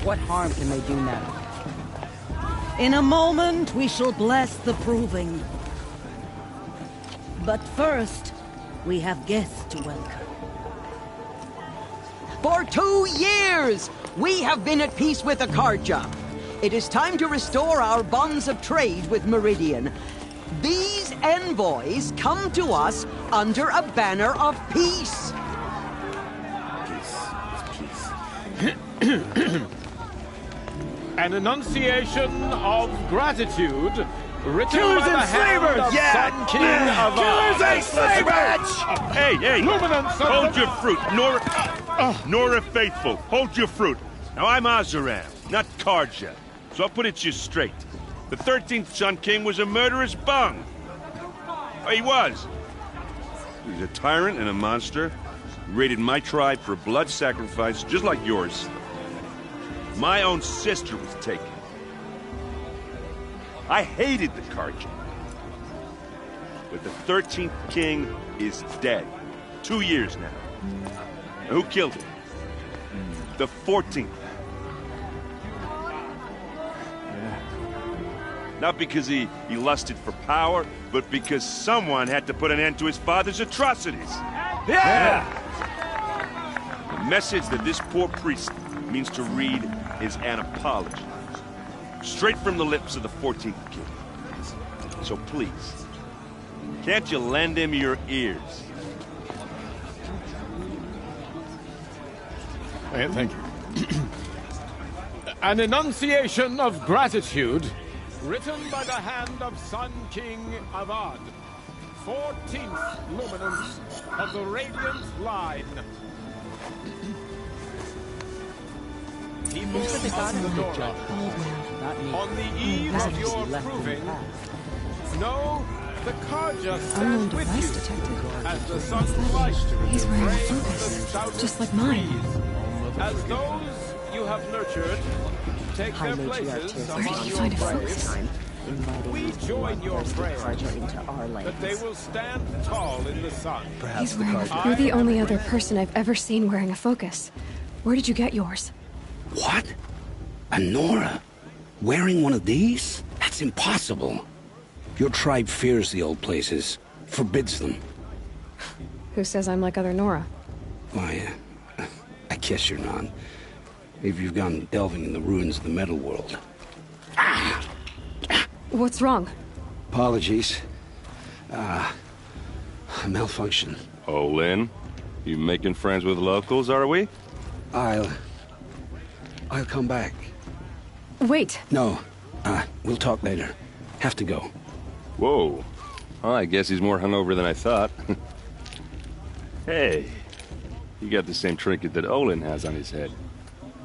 What harm can they do now? In a moment, we shall bless the proving. But first, we have guests to welcome. For 2 years, we have been at peace with Akarja. It is time to restore our bonds of trade with Meridian. These envoys come to us under a banner of peace. An enunciation of gratitude written Killers by the and hand slavers! of Yeah! Sun King of Killers and slavers! Hey, hey! Luminance of Hold the- your fruit, Nora Faithful. Hold your fruit. Now I'm Azaram, not Karja, so I'll put it to you straight. The 13th Sun King was a murderous bung. Oh, he was. He's a tyrant and a monster. He raided my tribe for blood sacrifice, just like yours. My own sister was taken. I hated the Karja. But the 13th king is dead. 2 years now. And who killed him? The 14th. Not because he lusted for power, but because someone had to put an end to his father's atrocities. Yeah! The message that this poor priest means to read is an apology. Straight from the lips of the 14th king. So please, can't you lend him your ears? Thank you. An enunciation of gratitude written by the hand of Sun King Avad, 14th luminance of the Radiant Line. People of the Nora, on the eve of your proving, know the Karja stands with you as the sun flies He's wearing a rays of the focus, south just like mine. breeze. As those you have nurtured take High their matriarch places Where did among he your find a braves, focus? we join your prayers Karja into our that they lands. will stand tall in the sun. He's wearing You're the only other person I've ever seen wearing a focus. Where did you get yours? What? A Nora? Wearing one of these? That's impossible. Your tribe fears the old places, forbids them. Who says I'm like other Nora? Why, I guess you're not. Maybe you've gone delving in the ruins of the metal world. What's wrong? Apologies. A malfunction. Oh, Lynn, you making friends with locals, are we? I'll come back. Wait. No, we'll talk later. Have to go. Whoa. Well, I guess he's more hungover than I thought. Hey, you got the same trinket that Olin has on his head.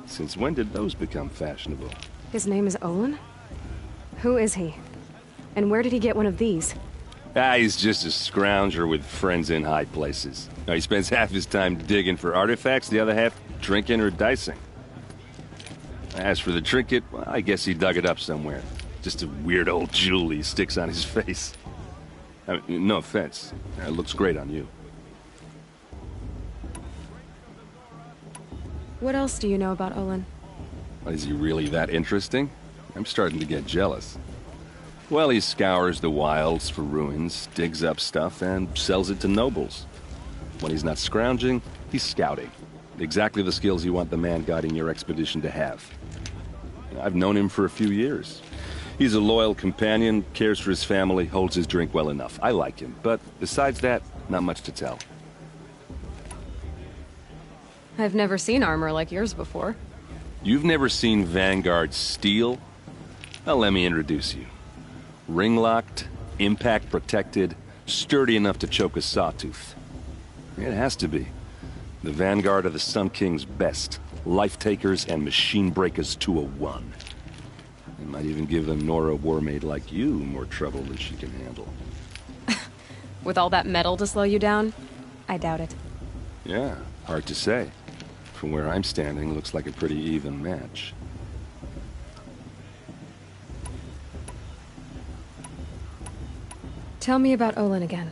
Since when did those become fashionable? His name is Olin? Who is he? And where did he get one of these? He's just a scrounger with friends in high places. Now, he spends half his time digging for artifacts, the other half drinking or dicing. As for the trinket, well, I guess he dug it up somewhere. Just a weird old jewel he sticks on his face. I mean, no offense. It looks great on you. What else do you know about Olin? Is he really that interesting? I'm starting to get jealous. Well, he scours the wilds for ruins, digs up stuff, and sells it to nobles. When he's not scrounging, he's scouting. Exactly the skills you want the man guiding your expedition to have. I've known him for a few years. He's a loyal companion, cares for his family, holds his drink well enough. I like him, but besides that, not much to tell. I've never seen armor like yours before. You've never seen Vanguard steel? Well, let me introduce you. Ring-locked, impact-protected, sturdy enough to choke a sawtooth. It has to be. The Vanguard of the Sun King's best. Life-takers and machine-breakers to a one. It might even give a Nora warmaid like you more trouble than she can handle. With all that metal to slow you down? I doubt it. Yeah, hard to say. From where I'm standing, looks like a pretty even match. Tell me about Olin again.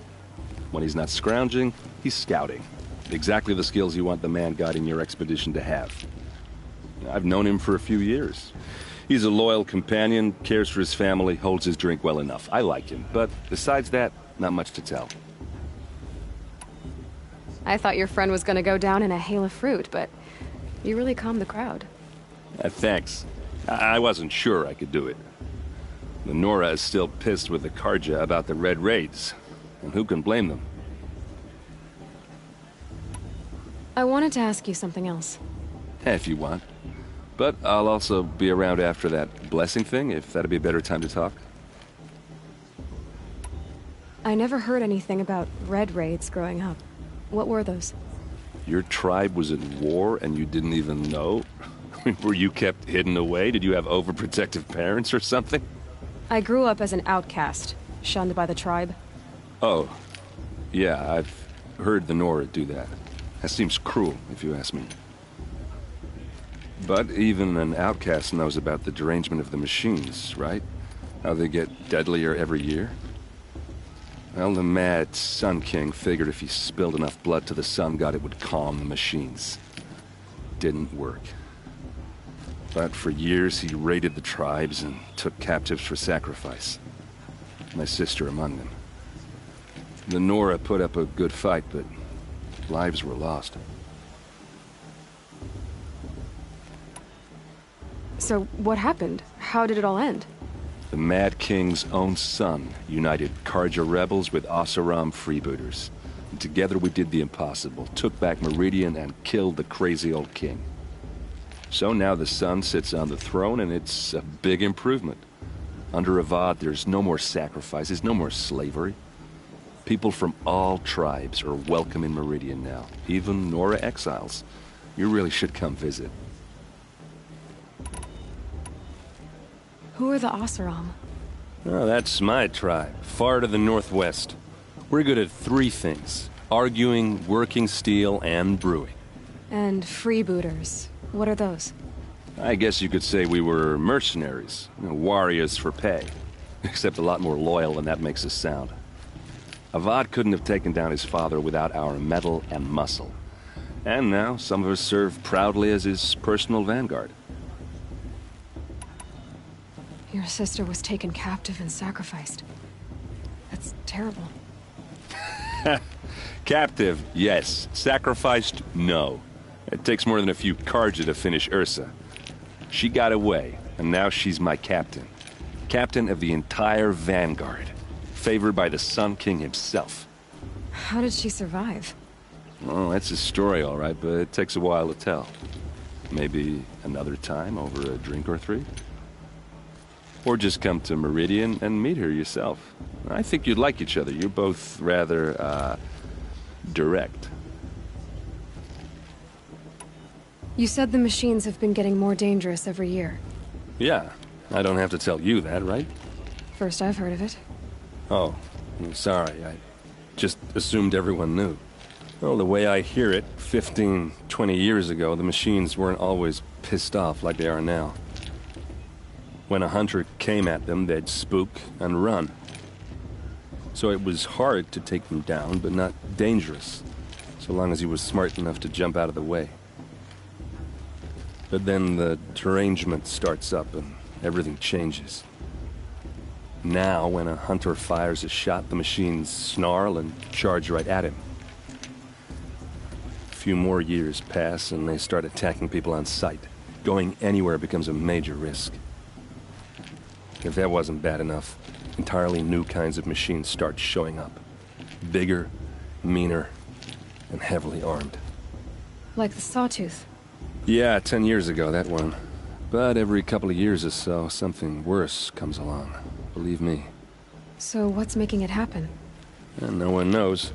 When he's not scrounging, he's scouting. Exactly the skills you want the man guiding your expedition to have. I've known him for a few years. He's a loyal companion, cares for his family, holds his drink well enough. I like him, but besides that, not much to tell. I thought your friend was gonna go down in a hail of fruit, but you really calmed the crowd. Thanks. I wasn't sure I could do it. The Nora is still pissed with the Karja about the Red Raids, and who can blame them? I wanted to ask you something else. If you want. But I'll also be around after that blessing thing, if that'd be a better time to talk. I never heard anything about Red Raids growing up. What were those? Your tribe was at war and you didn't even know? Were you kept hidden away? Did you have overprotective parents or something? I grew up as an outcast, shunned by the tribe. Oh. Yeah, I've heard the Nora do that. That seems cruel, if you ask me. But even an outcast knows about the derangement of the machines, right? How they get deadlier every year? Well, the mad Sun King figured if he spilled enough blood to the Sun God, it would calm the machines. Didn't work. But for years, he raided the tribes and took captives for sacrifice. My sister among them. The Nora put up a good fight, but lives were lost. So, what happened? How did it all end? The Mad King's own son united Karja rebels with Oseram freebooters. And together we did the impossible, took back Meridian and killed the crazy old king. So now the son sits on the throne and it's a big improvement. Under Avad, there's no more sacrifices, no more slavery. People from all tribes are welcome in Meridian now, even Nora exiles. You really should come visit. Who are the Oseram? Oh, that's my tribe, far to the northwest. We're good at three things: arguing, working steel, and brewing. And freebooters. What are those? I guess you could say we were mercenaries, warriors for pay. Except a lot more loyal than that makes us sound. Avad couldn't have taken down his father without our metal and muscle. And now some of us serve proudly as his personal vanguard. Your sister was taken captive and sacrificed. That's terrible. Captive, yes. Sacrificed, no. It takes more than a few Karja to finish Ursa. She got away, and now she's my captain. Captain of the entire vanguard. Favored by the Sun King himself. How did she survive? Oh, that's a story, all right, but it takes a while to tell. Maybe another time over a drink or three? Or just come to Meridian and meet her yourself. I think you'd like each other. You're both rather, direct. You said the machines have been getting more dangerous every year. Yeah, I don't have to tell you that, right? First I've heard of it. Oh, I'm sorry. I just assumed everyone knew. Well, the way I hear it, 15, 20 years ago, the machines weren't always pissed off like they are now. When a hunter came at them, they'd spook and run. So it was hard to take them down, but not dangerous, so long as he was smart enough to jump out of the way. But then the derangement starts up and everything changes. Now, when a hunter fires a shot, the machines snarl and charge right at him. A few more years pass and they start attacking people on sight. Going anywhere becomes a major risk. If that wasn't bad enough, entirely new kinds of machines start showing up. Bigger, meaner, and heavily armed. Like the Sawtooth. Yeah, 10 years ago, that one. But every couple of years or so, something worse comes along. Believe me. So what's making it happen? And no one knows.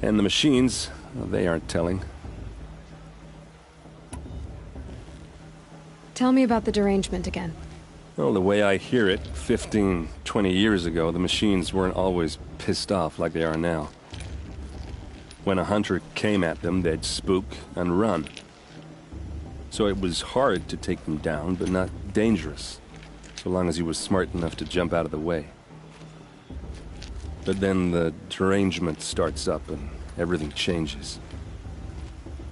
And the machines, well, they aren't telling. Tell me about the derangement again. Well, the way I hear it, 15, 20 years ago, the machines weren't always pissed off like they are now. When a hunter came at them, they'd spook and run. So it was hard to take them down, but not dangerous, so long as he was smart enough to jump out of the way. But then the derangement starts up and everything changes.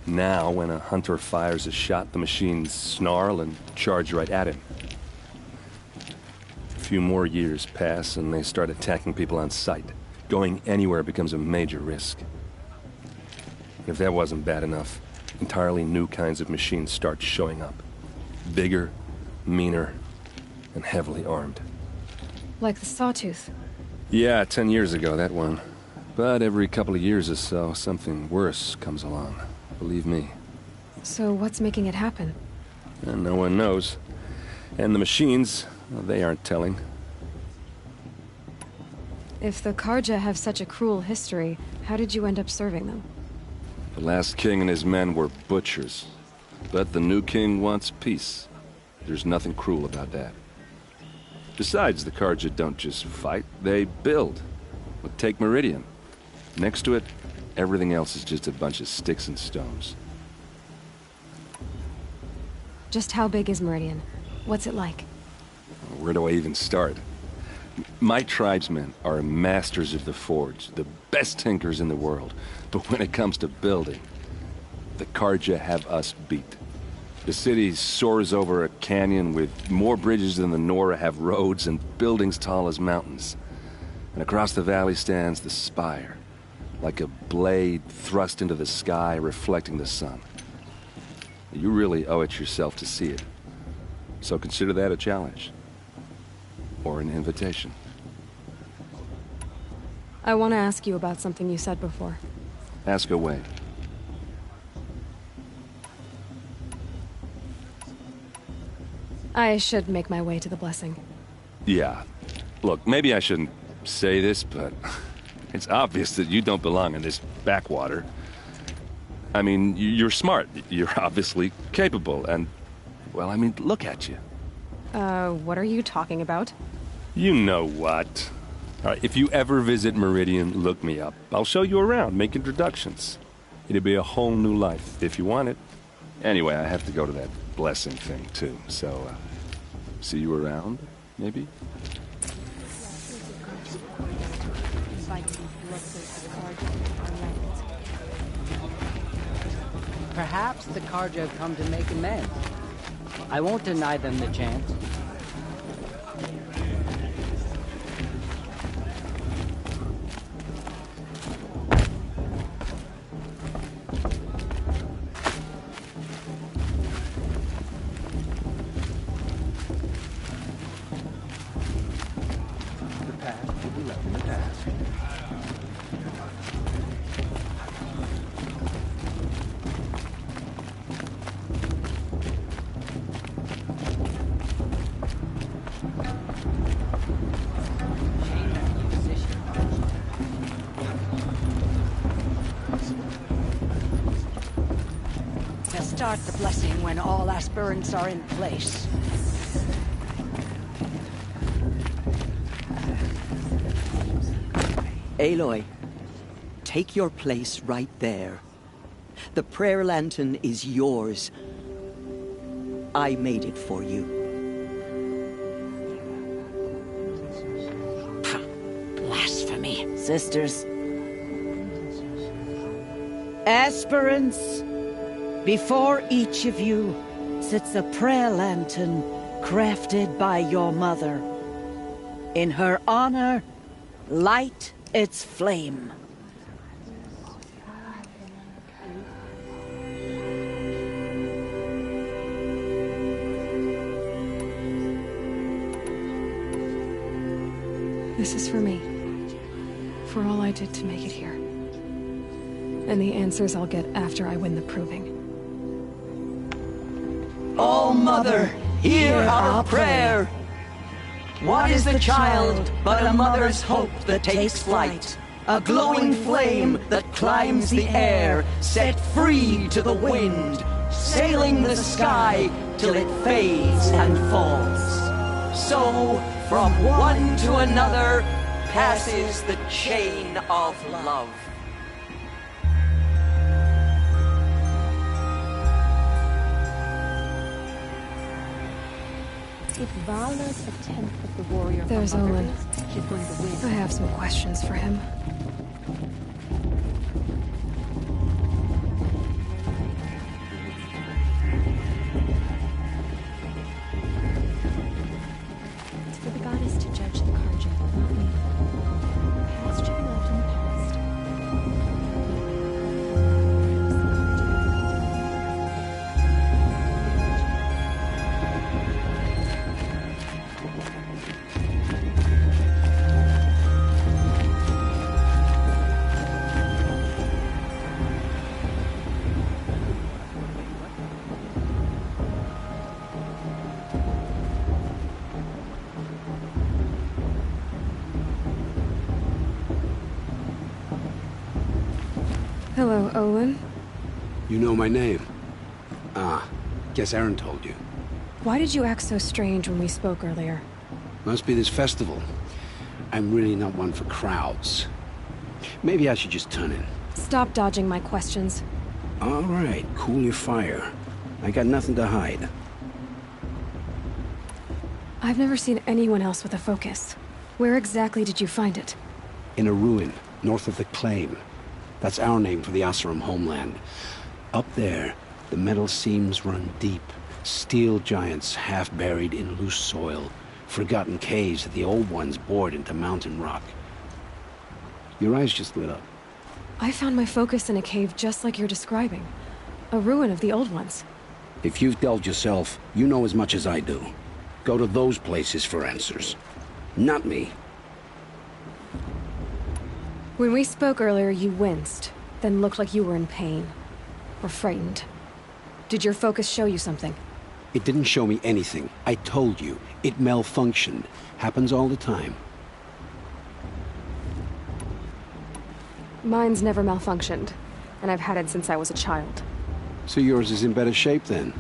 Now, when a hunter fires a shot, the machines snarl and charge right at him. A few more years pass and they start attacking people on sight. Going anywhere becomes a major risk. If that wasn't bad enough, entirely new kinds of machines start showing up. Bigger, meaner, and heavily armed. Like the Sawtooth. Yeah, 10 years ago, that one. But every couple of years or so, something worse comes along. Believe me. So what's making it happen? And no one knows. And the machines, well, they aren't telling. If the Karja have such a cruel history, how did you end up serving them? The last king and his men were butchers. But the new king wants peace. There's nothing cruel about that. Besides, the Karja don't just fight, they build. Well, take Meridian. Next to it, everything else is just a bunch of sticks and stones. Just how big is Meridian? What's it like? Where do I even start? My tribesmen are masters of the forge, the best tinkers in the world. But when it comes to building, the Karja have us beat. The city soars over a canyon with more bridges than the Nora have roads and buildings tall as mountains. And across the valley stands the spire, like a blade thrust into the sky reflecting the sun. You really owe it yourself to see it. So consider that a challenge. Or an invitation. I want to ask you about something you said before. Ask away. I should make my way to the blessing. Yeah. Look, maybe I shouldn't say this, but it's obvious that you don't belong in this backwater. I mean, you're smart. You're obviously capable, and, well, I mean, look at you. What are you talking about? You know what. All right, if you ever visit Meridian, look me up. I'll show you around, make introductions. It'll be a whole new life, if you want it. Anyway, I have to go to that blessing thing, too, so, see you around, maybe? Perhaps the Karja have come to make amends. I won't deny them the chance. The past will be left in the past. Start the blessing when all aspirants are in place. Aloy, take your place right there. The prayer lantern is yours. I made it for you. Blasphemy. Sisters. Aspirants, before each of you sits a prayer lantern crafted by your mother. In her honor, light its flame. This is for me. For all I did to make it here. And the answers I'll get after I win the proving. Oh, Mother, hear our prayer. What is the child but a mother's hope that takes flight? A glowing flame that climbs the air, set free to the wind, sailing the sky till it fades and falls. So, from one to another, passes the chain of love. If Vala's a tenth of the warrior There's from Olin. others, she's going to win. I have some questions for him. Hello, Olin. You know my name? Ah, guess Aaron told you. Why did you act so strange when we spoke earlier? Must be this festival. I'm really not one for crowds. Maybe I should just turn in. Stop dodging my questions. All right, cool your fire. I got nothing to hide. I've never seen anyone else with a focus. Where exactly did you find it? In a ruin, north of the Claim. That's our name for the Oseram homeland. Up there, the metal seams run deep. Steel giants half buried in loose soil. Forgotten caves that the old ones bored into mountain rock. Your eyes just lit up. I found my focus in a cave just like you're describing. A ruin of the old ones. If you've delved yourself, you know as much as I do. Go to those places for answers. Not me. When we spoke earlier, you winced, then looked like you were in pain. Or frightened. Did your focus show you something? It didn't show me anything. I told you. It malfunctioned. Happens all the time. Mine's never malfunctioned, and I've had it since I was a child. So yours is in better shape then.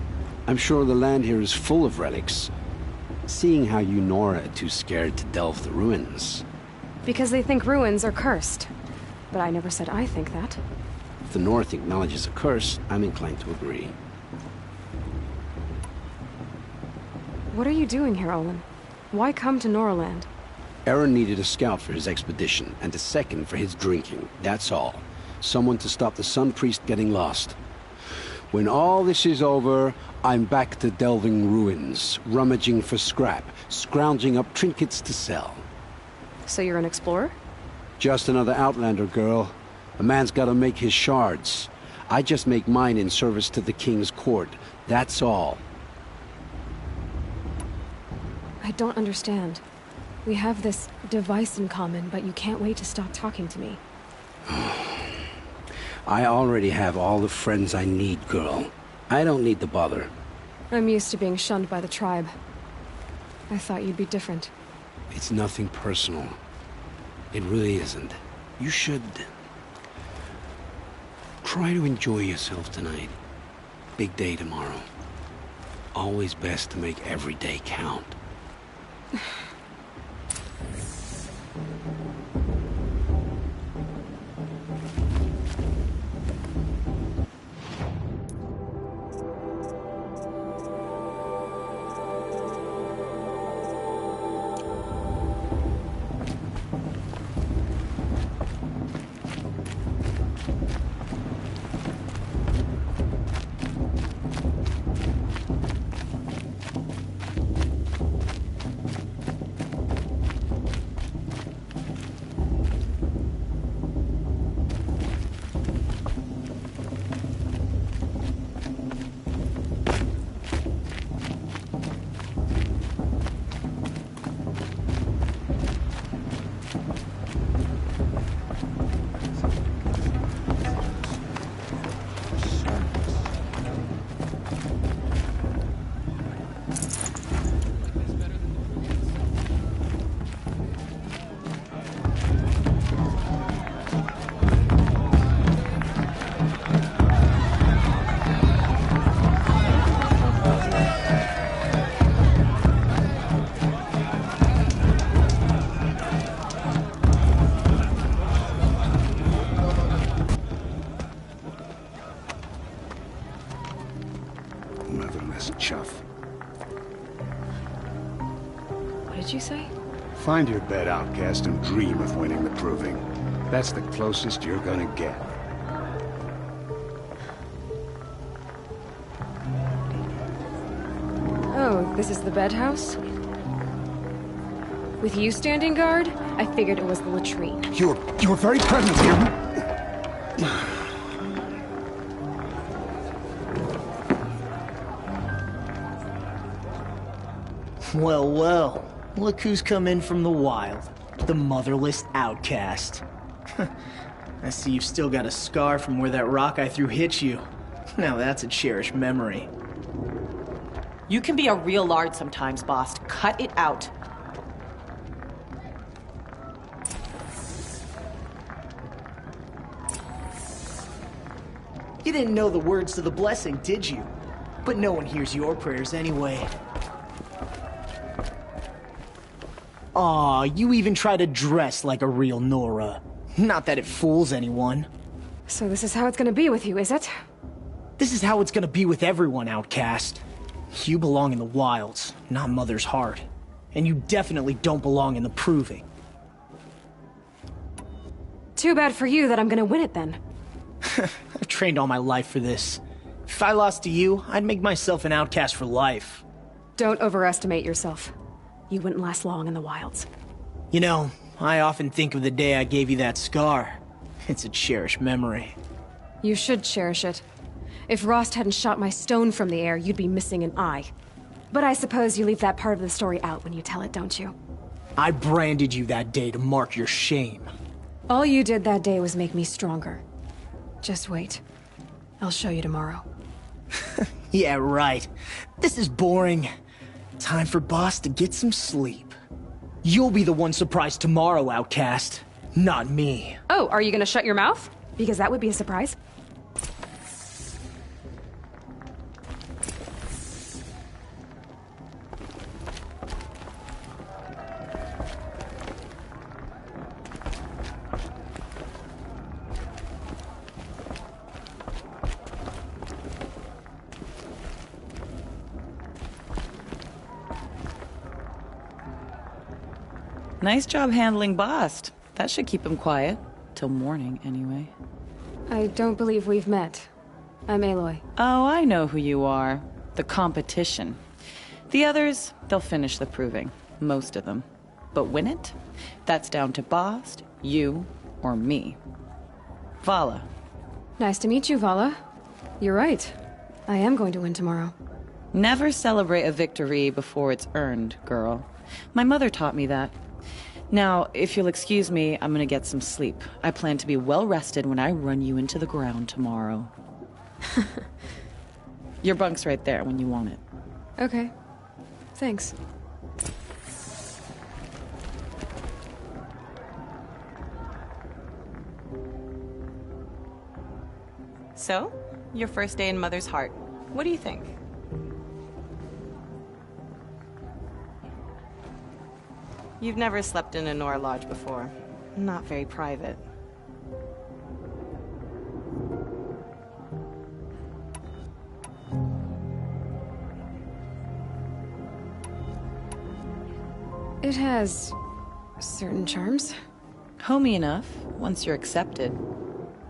I'm sure the land here is full of relics. Seeing how you Nora are too scared to delve the ruins. Because they think ruins are cursed. But I never said I think that. If the North acknowledges a curse, I'm inclined to agree. What are you doing here, Olin? Why come to Noraland? Aaron needed a scout for his expedition, and a second for his drinking. That's all. Someone to stop the Sun Priest getting lost. When all this is over, I'm back to delving ruins, rummaging for scrap, scrounging up trinkets to sell. So you're an explorer? Just another Outlander, girl. A man's gotta make his shards. I just make mine in service to the King's court. That's all. I don't understand. We have this device in common, but you can't wait to stop talking to me. I already have all the friends I need, girl. I don't need the bother. I'm used to being shunned by the tribe. I thought you'd be different. It's nothing personal. It really isn't. You should... try to enjoy yourself tonight. Big day tomorrow. Always best to make every day count. Motherless chuff. What did you say? Find your bed, outcast, and dream of winning the proving. That's the closest you're gonna get. Oh, this is the bedhouse? With you standing guard, I figured it was the latrine. Your very presence here... Well, well. Look who's come in from the wild. The motherless outcast. I see you've still got a scar from where that rock I threw hit you. Now that's a cherished memory. You can be a real lard sometimes, boss. Cut it out. You didn't know the words to the blessing, did you? But no one hears your prayers anyway. Aw, you even try to dress like a real Nora. Not that it fools anyone. So this is how it's gonna be with you, is it? This is how it's gonna be with everyone, Outcast. You belong in the wilds, not Mother's heart. And you definitely don't belong in the Proving. Too bad for you that I'm gonna win it then. I've trained all my life for this. If I lost to you, I'd make myself an outcast for life. Don't overestimate yourself. You wouldn't last long in the wilds. You know, I often think of the day I gave you that scar. It's a cherished memory. You should cherish it. If Rost hadn't shot my stone from the air, you'd be missing an eye. But I suppose you leave that part of the story out when you tell it, don't you? I branded you that day to mark your shame. All you did that day was make me stronger. Just wait. I'll show you tomorrow. Yeah, right. This is boring. Time for Boss to get some sleep. You'll be the one surprised tomorrow, Outcast. Not me. Oh, are you gonna shut your mouth? Because that would be a surprise. Nice job handling Bast. That should keep him quiet. Till morning, anyway. I don't believe we've met. I'm Aloy. Oh, I know who you are. The competition. The others, they'll finish the proving. Most of them. But win it? That's down to Bast, you, or me. Vala. Nice to meet you, Vala. You're right. I am going to win tomorrow. Never celebrate a victory before it's earned, girl. My mother taught me that. Now, if you'll excuse me, I'm gonna get some sleep. I plan to be well rested when I run you into the ground tomorrow. Your bunk's right there when you want it. Okay. Thanks. So, your first day in Mother's heart. What do you think? You've never slept in a Nora lodge before. Not very private. It has certain charms. Homey enough, once you're accepted.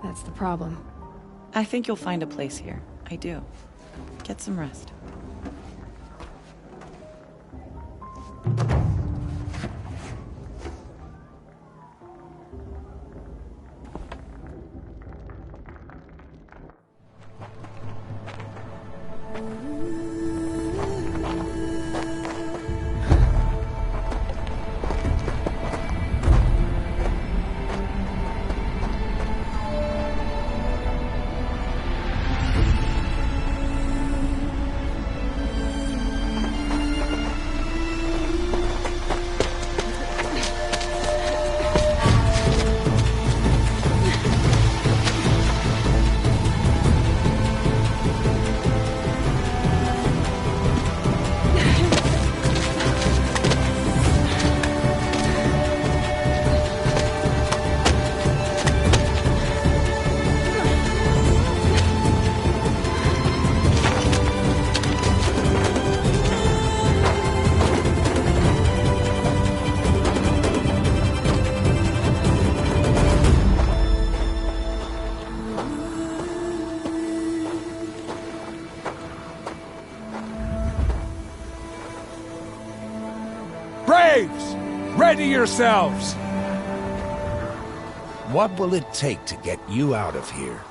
That's the problem. I think you'll find a place here. I do. Get some rest. Braves! Ready yourselves! What will it take to get you out of here?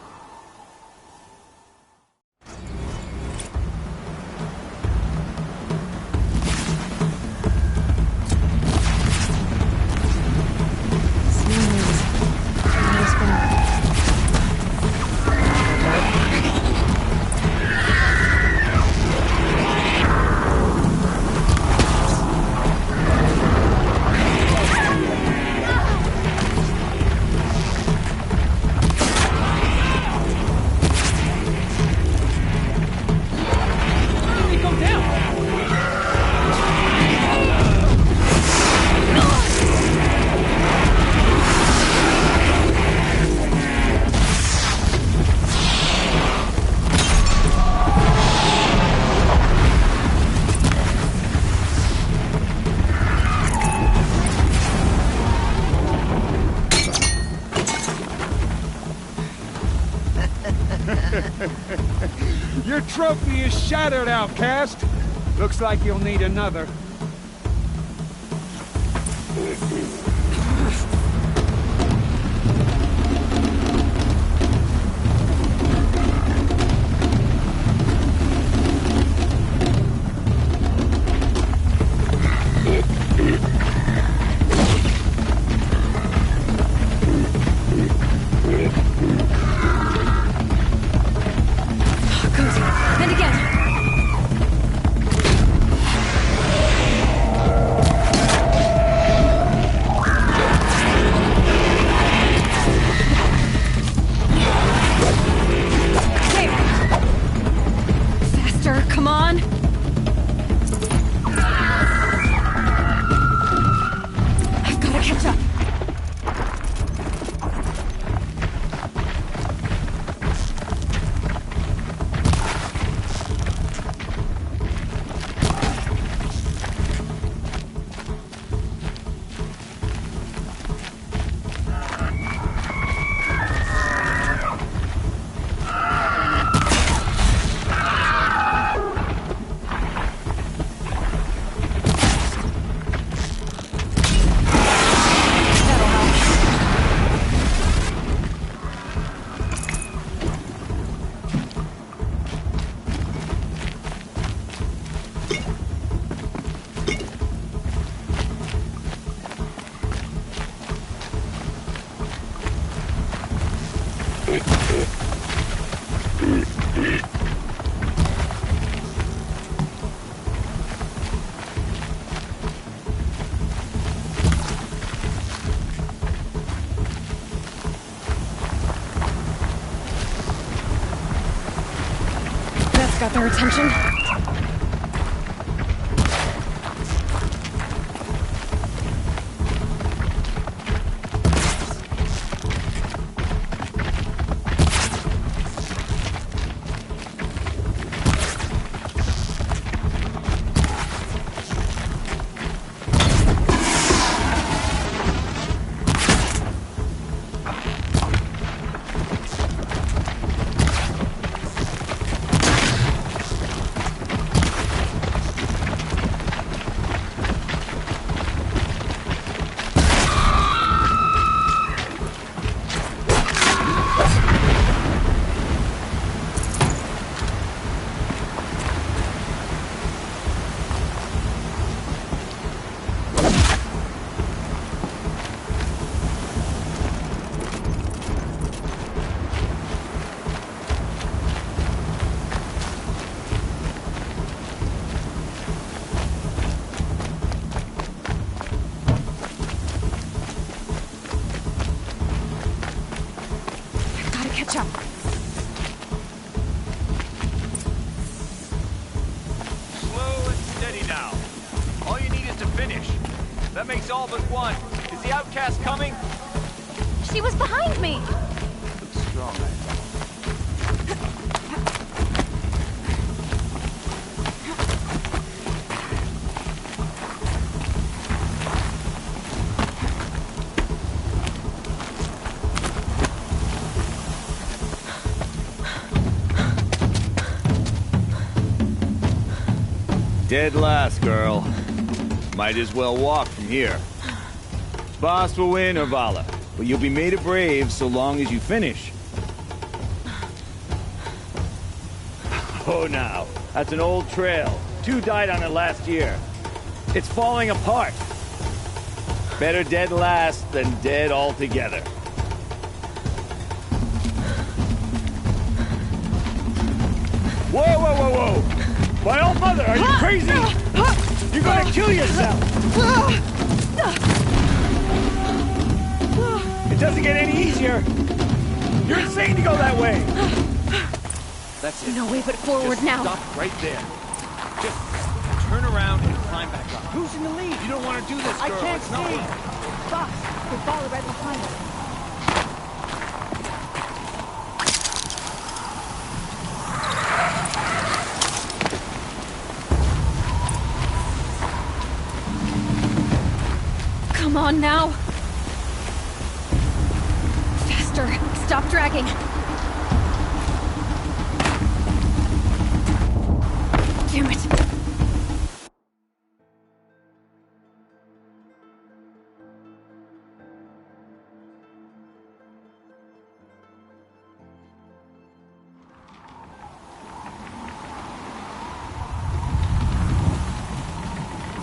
Your trophy is shattered, outcast. Looks like you'll need another. And again. Faster, come on. I've got to catch up. Got their attention. Catch up. Slow and steady now. All you need is to finish. That makes all but one. Is the outcast coming? She was behind me. Looks strong. Dead last, girl. Might as well walk from here. Boss will win or Vala, but you'll be made a brave so long as you finish. Oh, now, that's an old trail. 2 died on it last year. It's falling apart. Better dead last than dead altogether. Whoa, whoa, whoa, whoa! My old mother, are you crazy? You're gonna kill yourself! It doesn't get any easier! You're insane to go that way! That's it. No way but forward Just now. Stop right there. Just turn around and climb back up. Who's in the lead? You don't want to do this, girl. I can't it's not see. working. Boss, the ball right behind us. Come on now. Faster. Stop dragging. Damn it.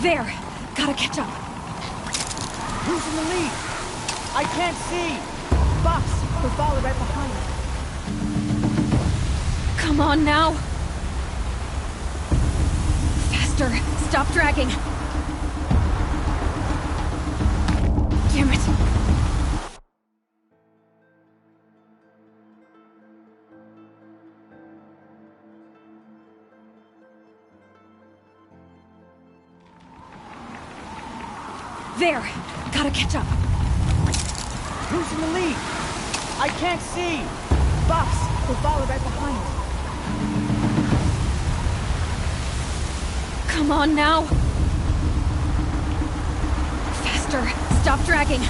There! Gotta catch up. Who's in the lead? I can't see! Box, we'll follow right behind. Come on now! Faster! Stop dragging! Damn it! There! Gotta catch up. Who's in the lead? I can't see! Box, we'll follow right behind. Come on now! Faster! Stop dragging!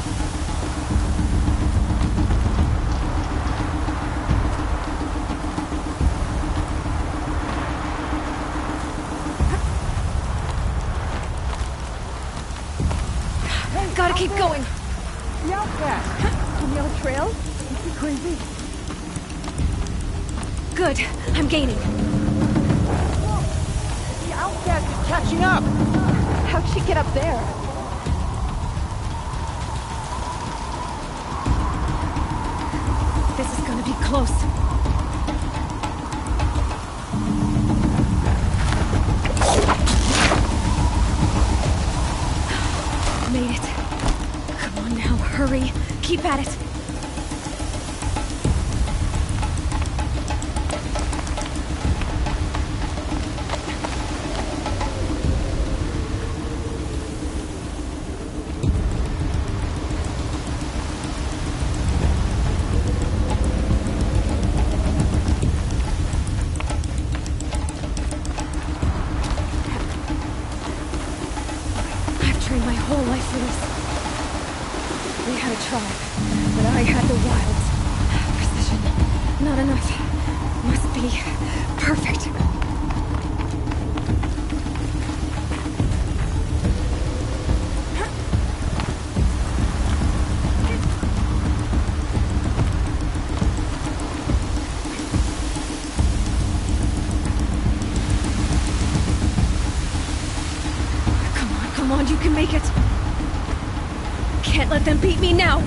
Gotta keep going! The outcast! On the other trail? Is he crazy? Good. I'm gaining. The outcast is catching up! How'd she get up there? This is gonna be close. Made it. Come on now, hurry. Keep at it. My whole life for this. We had a tribe, but I had the wilds. Precision. Not enough. Must be perfect. Come on, you can make it. Can't let them beat me now.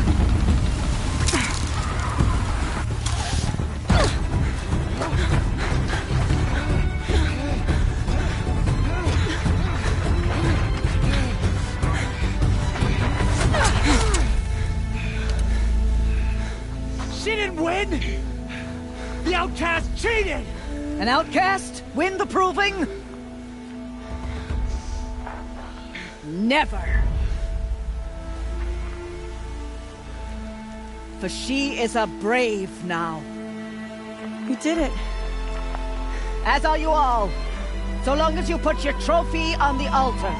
She didn't win! The outcast cheated! An outcast? Win the proving? Never. For she is a brave now. You did it. As are you all. So long as you put your trophy on the altar.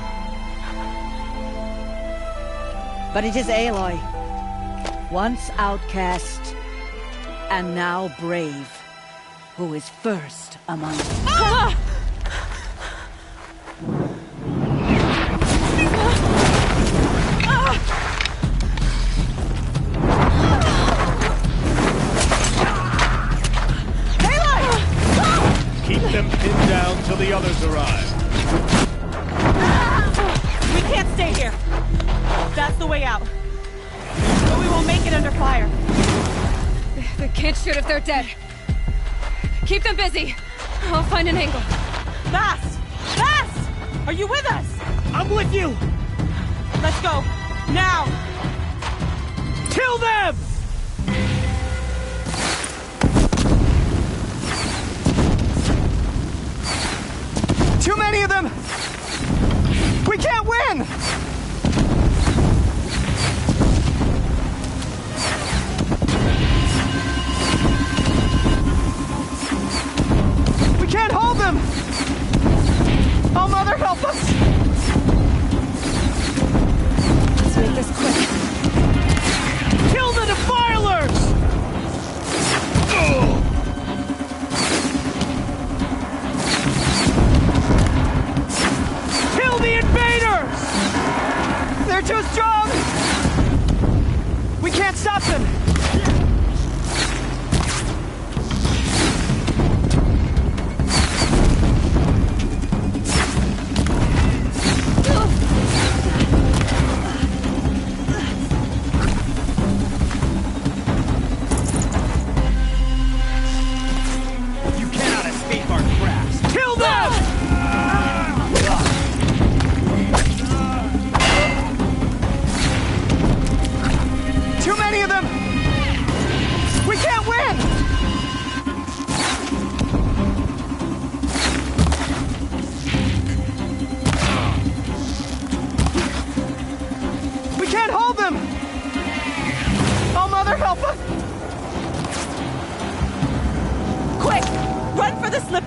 But it is Aloy. Once outcast, and now brave, who is first among us. Ah! Keep them pinned down till the others arrive. We can't stay here. That's the way out. But we won't make it under fire. They can't shoot if they're dead. Keep them busy. I'll find an angle. Fast! Fast! Are you with us? I'm with you! Let's go. Now! Kill them! Too many of them! We can't win! We can't hold them! Oh, Mother, help us! Let's make this quick. Kill the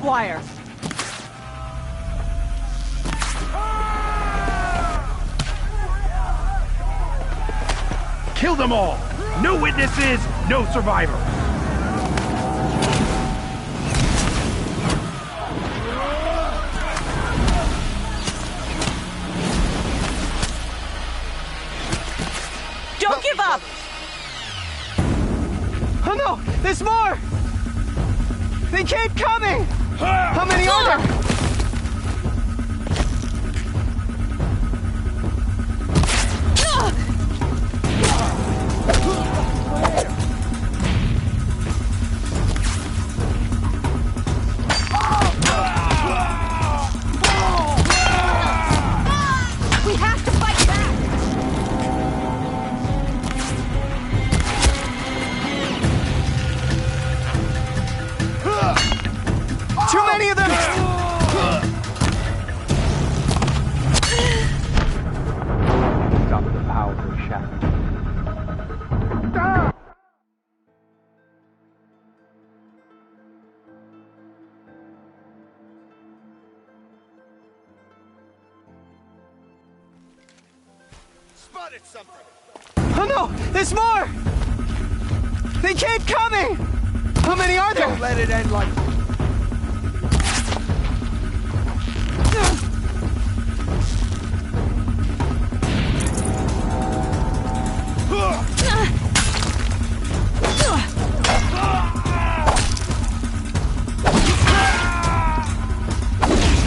wire. Kill them all! No witnesses, no survivor! Don't give up! Oh no! There's more! They keep coming! How many are there? We have to fight back! Too many of them! Stop the powerful shadow. Spotted something! Oh no! There's more! They keep coming! How many are there? Don't let it end like...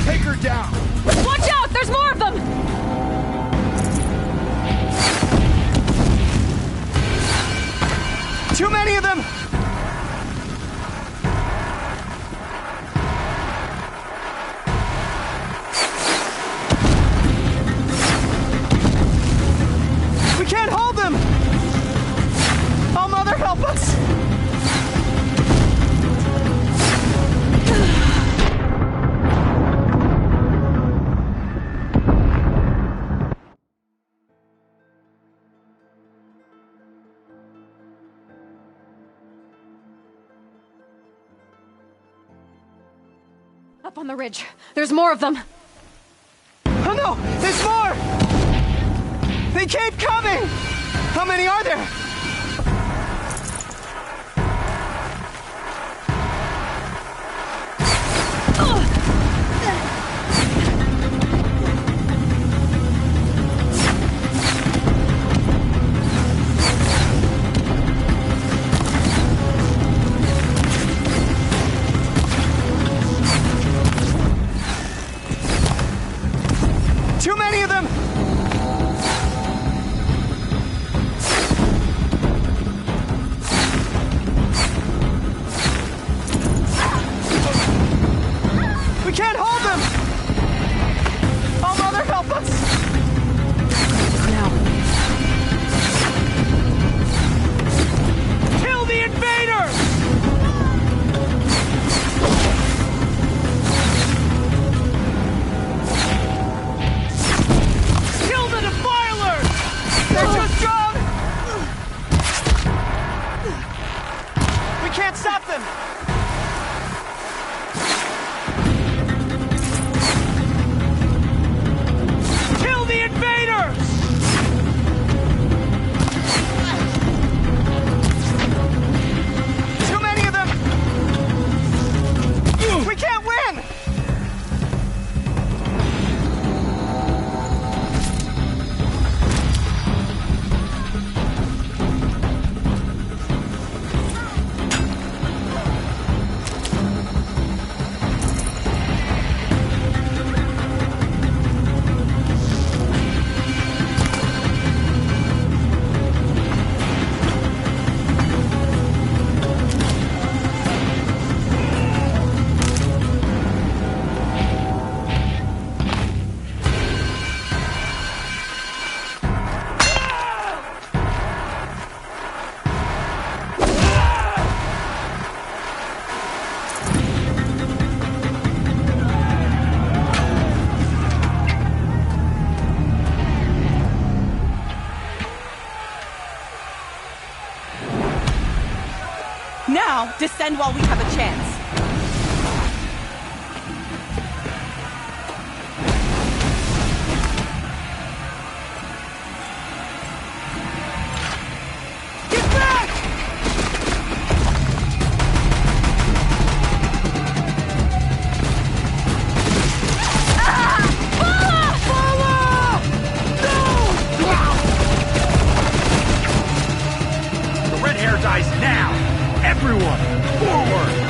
Take her down! Watch out! There's more of them! Too many of them! We can't hold them! Oh, Mother, help us! Up on the ridge. There's more of them. Oh no! There's more! They keep coming! How many are there? Too many of them! We can't hold them! Oh, Mother, help us! Now. Kill the invaders! Kill the defilers! They're too strong! We can't stop them! Kill the invaders! Too many of them! We can't win! Now, descend while we have a chance. Now! Everyone, forward!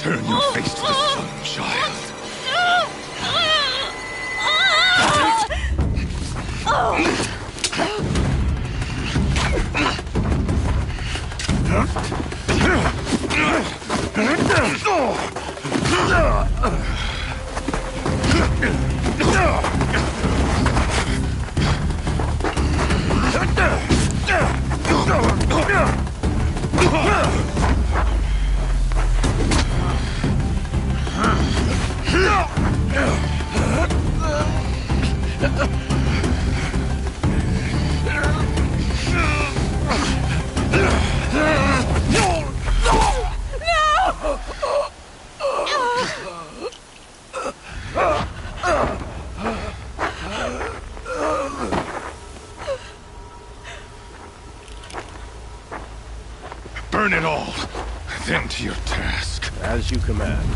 Turn your face to the sun, child. Burn it all, then to your task. As you command.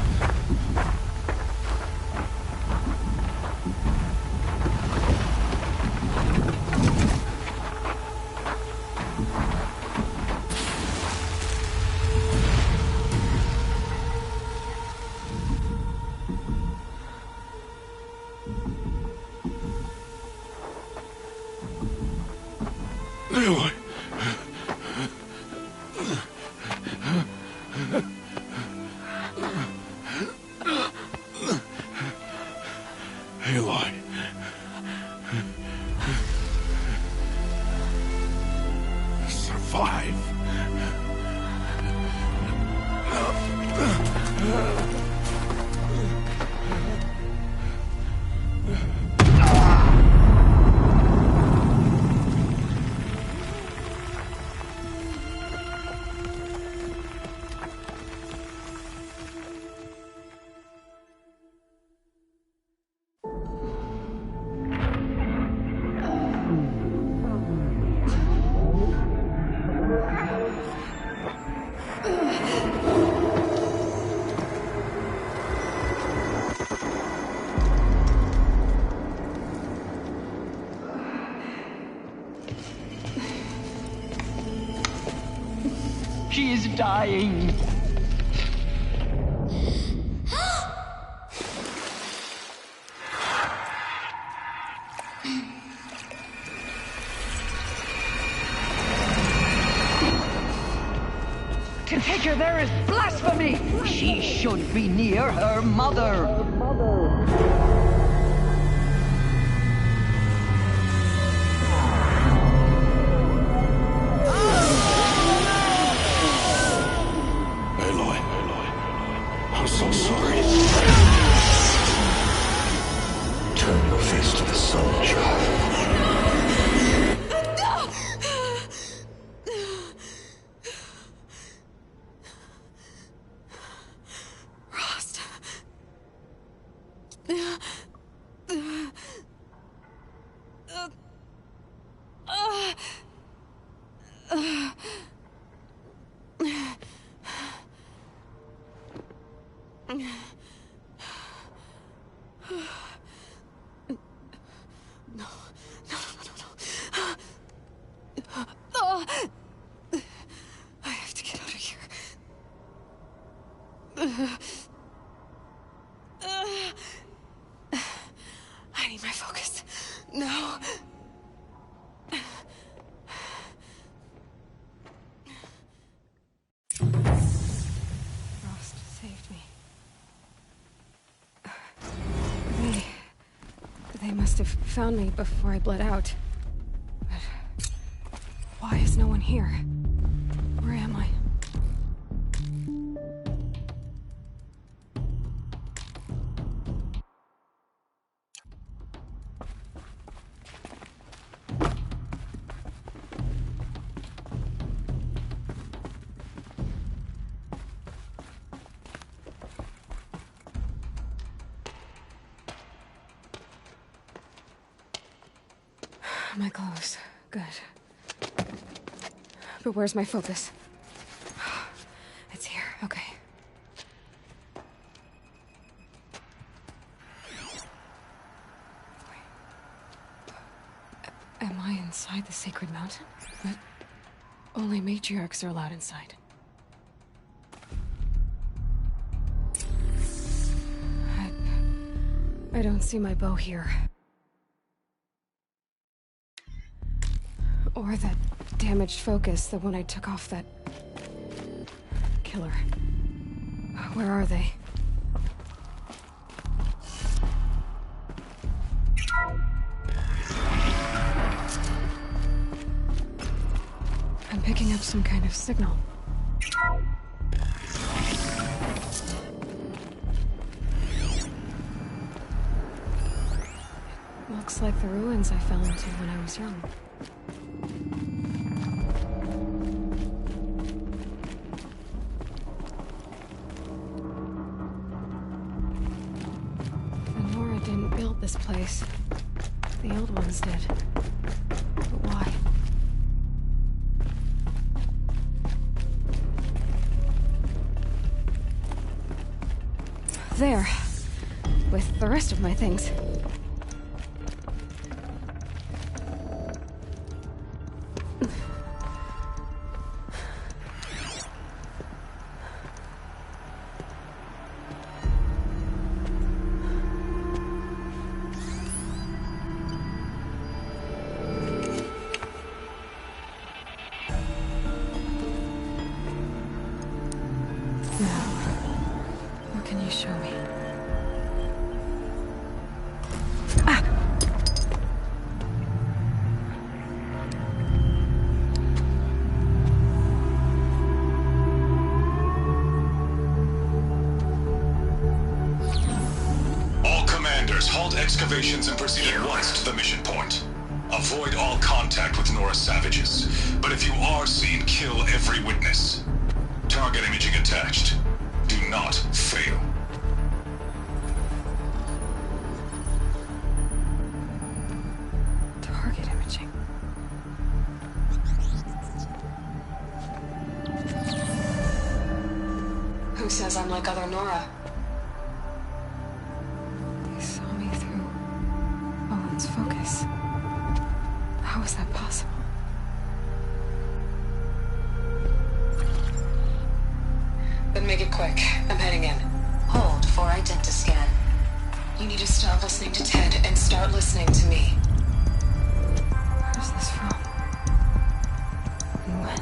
Aloy. Aloy. Survive. She is dying. To take her there is blasphemy. She should be near her mother. I'm so sorry. Turn your face to the sun, child. Rost. I have to get out of here. I need my focus. No. Rost saved me. They must have found me before I bled out. But why is no one here? Where am I? My clothes. Good. But where's my focus? It's here. Okay. Wait. Am I inside the sacred mountain? But only matriarchs are allowed inside. I don't see my bow here. Or that damaged focus, the one I took off that killer. Where are they? I'm picking up some kind of signal. Looks like the ruins I fell into when I was young. Nora didn't build this place. The old ones did. But why? There. With the rest of my things. excavations and proceed at once to the mission point. Avoid all contact with Nora savages, but if you are seen, kill every witness. Target imaging attached. Do not fail. Target imaging. Who says I'm like other Nora? They saw me through Owen's focus. How is that possible? Then make it quick. I'm heading in. Hold for identiscan. You need to stop listening to Ted and start listening to me. Where's this from? And when?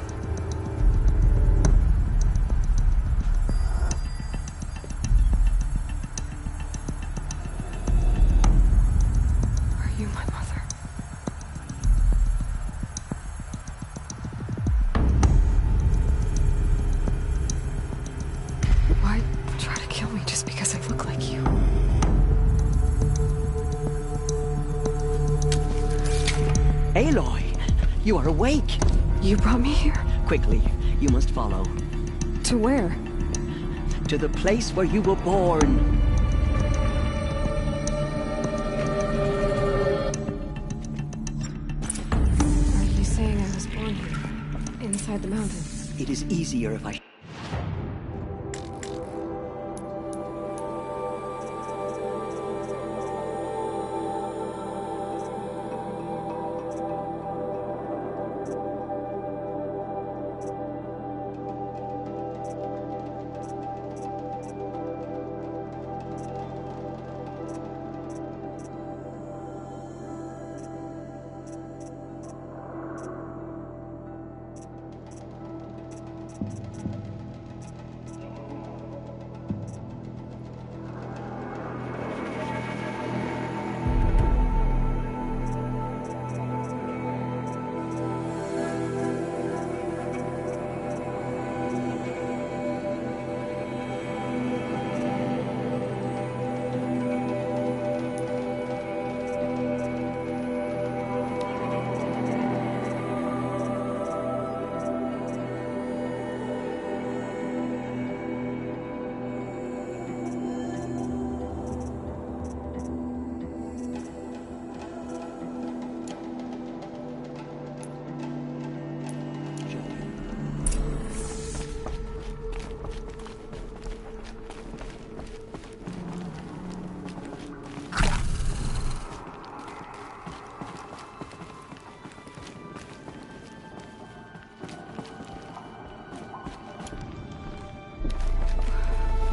Are you my mother? Why try to kill me just because I look like you? Aloy, you are awake. You brought me here? Quickly, you must follow. To where? To the place where you were born. Are you saying I was born here? Inside the mountain? It is easier if I...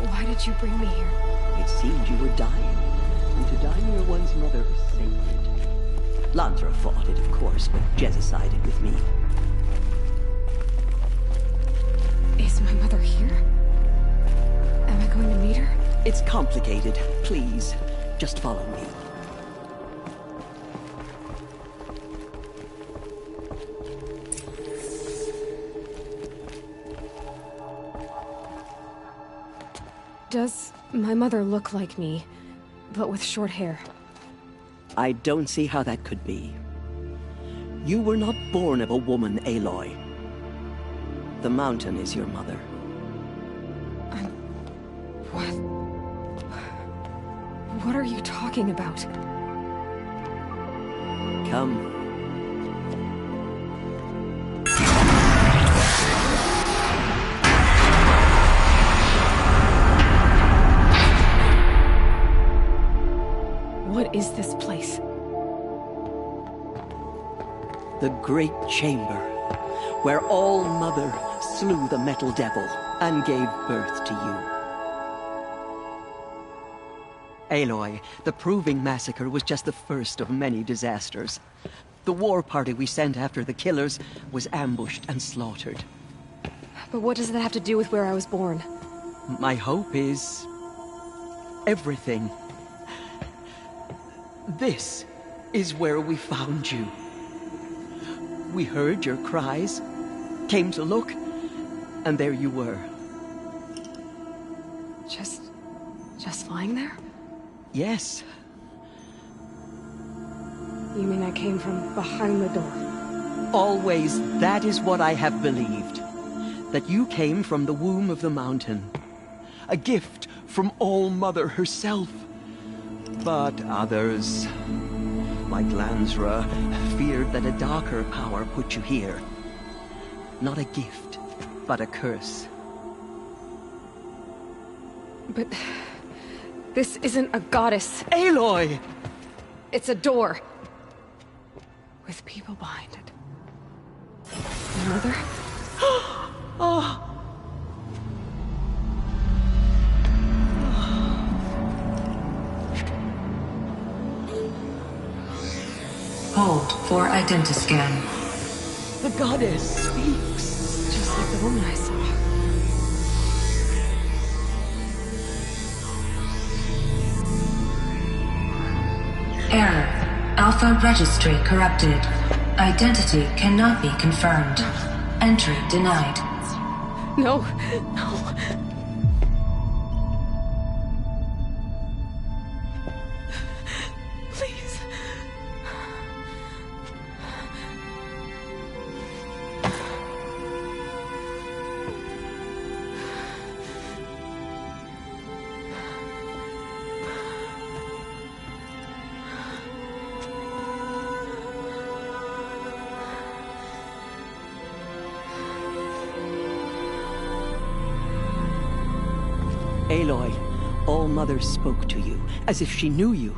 Why did you bring me here? It seemed you were dying, and to die near one's mother is sacred. Lantra fought it, of course, but Jezza sided with me. Is my mother here? Am I going to meet her? It's complicated. Please, just follow me. Does my mother look like me, but with short hair? I don't see how that could be. You were not born of a woman, Aloy. The mountain is your mother. What? What are you talking about? Come. What is this place? The Great Chamber, where All Mother slew the Metal Devil and gave birth to you. Aloy, the Proving Massacre was just the first of many disasters. The war party we sent after the killers was ambushed and slaughtered. But what does that have to do with where I was born? My hope is... everything. This is where we found you. We heard your cries, came to look, and there you were. Just lying there? Yes. You mean I came from behind the door? Always, that is what I have believed. That you came from the womb of the mountain. A gift from All-Mother herself. But others, like Lansra, feared that a darker power put you here. Not a gift, but a curse. But this isn't a goddess. Aloy! It's a door. With people behind it. My mother? Oh. Hold for identiscan. The goddess speaks. Just like the woman I saw. Error. Alpha registry corrupted. Identity cannot be confirmed. Entry denied. No, no. Please. Aloy, All-Mother spoke to you, as if she knew you.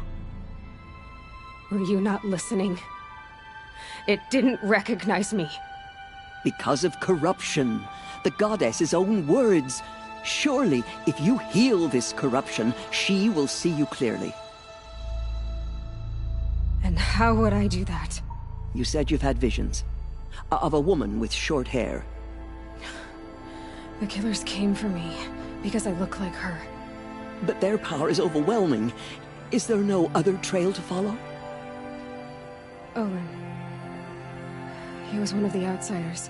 Were you not listening? It didn't recognize me. Because of corruption. The goddess's own words. Surely, if you heal this corruption, she will see you clearly. And how would I do that? You said you've had visions. Of a woman with short hair. The killers came for me. Because I look like her. But their power is overwhelming. Is there no other trail to follow? Owen. He was one of the outsiders.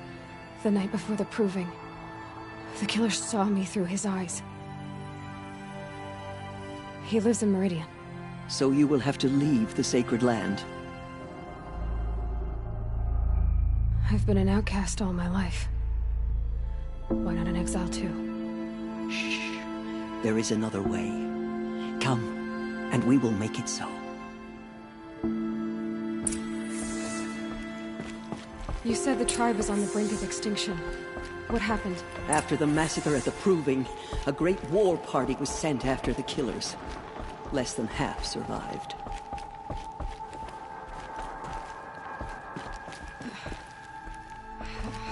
The night before the proving. The killer saw me through his eyes. He lives in Meridian. So you will have to leave the sacred land. I've been an outcast all my life. Why not an exile too? Shh. There is another way. Come, and we will make it so. You said the tribe was on the brink of extinction. What happened? After the massacre at the Proving, a great war party was sent after the killers. Less than half survived.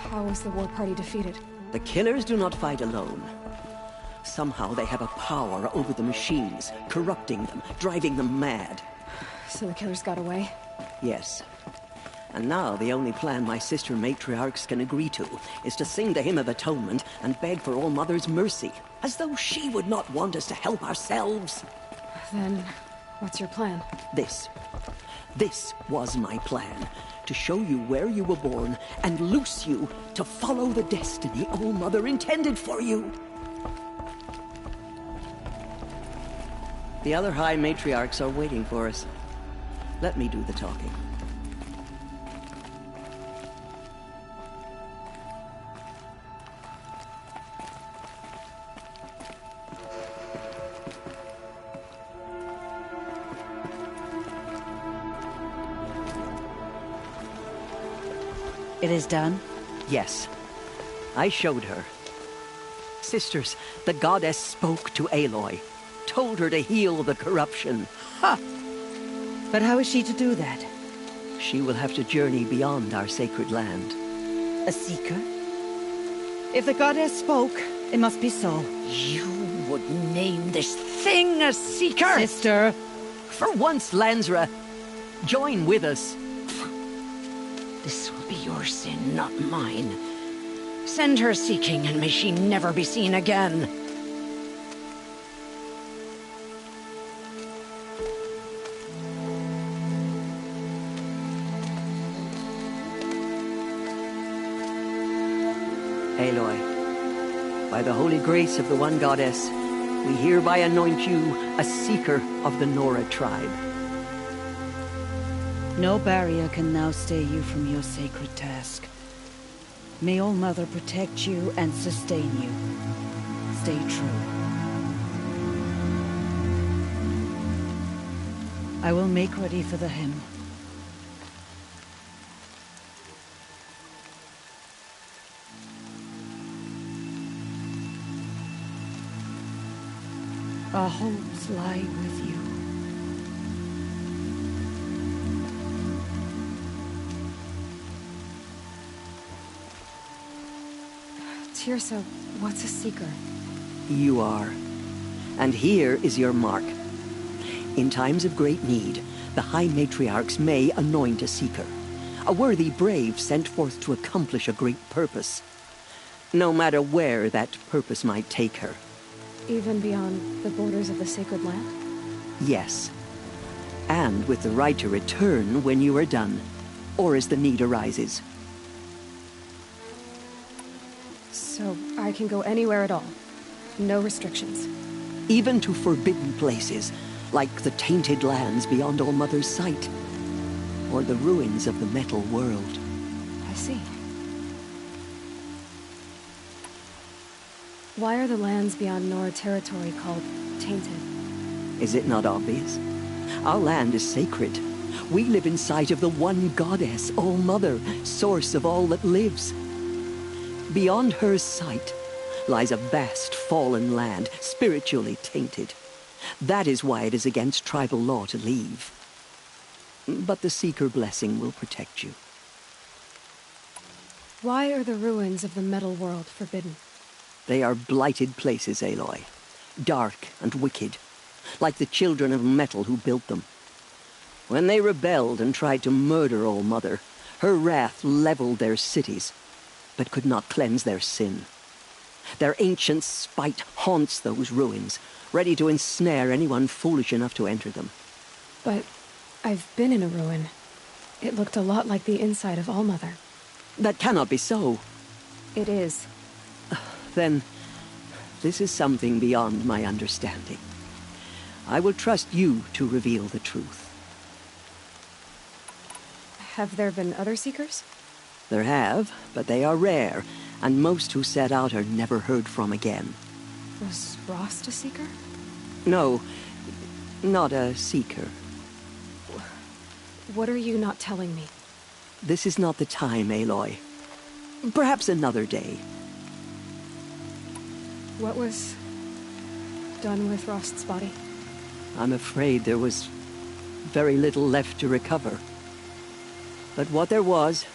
How was the war party defeated? The killers do not fight alone. Somehow they have a power over the machines, corrupting them, driving them mad. So the killers got away? Yes. And now the only plan my sister matriarchs can agree to is to sing the Hymn of Atonement and beg for All-Mother's mercy, as though she would not want us to help ourselves. Then, what's your plan? This was my plan. To show you where you were born and loose you to follow the destiny All-Mother intended for you. The other High Matriarchs are waiting for us. Let me do the talking. It is done? Yes. I showed her. Sisters, the goddess spoke to Aloy. Told her to heal the corruption. Ha! But how is she to do that? She will have to journey beyond our sacred land. A seeker? If the goddess spoke, it must be so. You would name this thing a seeker? Sister! For once, Lansra, join with us. This will be your sin, not mine. Send her seeking, and may she never be seen again. Aloy, by the holy grace of the one goddess, we hereby anoint you a seeker of the Nora tribe. No barrier can now stay you from your sacred task. May All Mother protect you and sustain you. Stay true. I will make ready for the hymn. Our hopes lie with you. Tirsa, what's a seeker? You are. And here is your mark. In times of great need, the High Matriarchs may anoint a seeker. A worthy brave sent forth to accomplish a great purpose. No matter where that purpose might take her. Even beyond the borders of the sacred land? Yes. And with the right to return when you are done, or as the need arises. So I can go anywhere at all? No restrictions? Even to forbidden places, like the tainted lands beyond All Mother's sight. Or the ruins of the metal world. I see. Why are the lands beyond Nora territory called tainted? Is it not obvious? Our land is sacred. We live in sight of the one goddess, All Mother, source of all that lives. Beyond her sight lies a vast fallen land, spiritually tainted. That is why it is against tribal law to leave. But the Seeker blessing will protect you. Why are the ruins of the metal world forbidden? They are blighted places, Aloy. Dark and wicked, like the children of metal who built them. When they rebelled and tried to murder All Mother, her wrath leveled their cities, but could not cleanse their sin. Their ancient spite haunts those ruins, ready to ensnare anyone foolish enough to enter them. But I've been in a ruin. It looked a lot like the inside of All Mother. That cannot be so. It is. Then, this is something beyond my understanding. I will trust you to reveal the truth. Have there been other Seekers? There have, but they are rare, and most who set out are never heard from again. Was Rost a Seeker? No, not a Seeker. What are you not telling me? This is not the time, Aloy. Perhaps another day. What was done with Rost's body? I'm afraid there was very little left to recover. But what there was,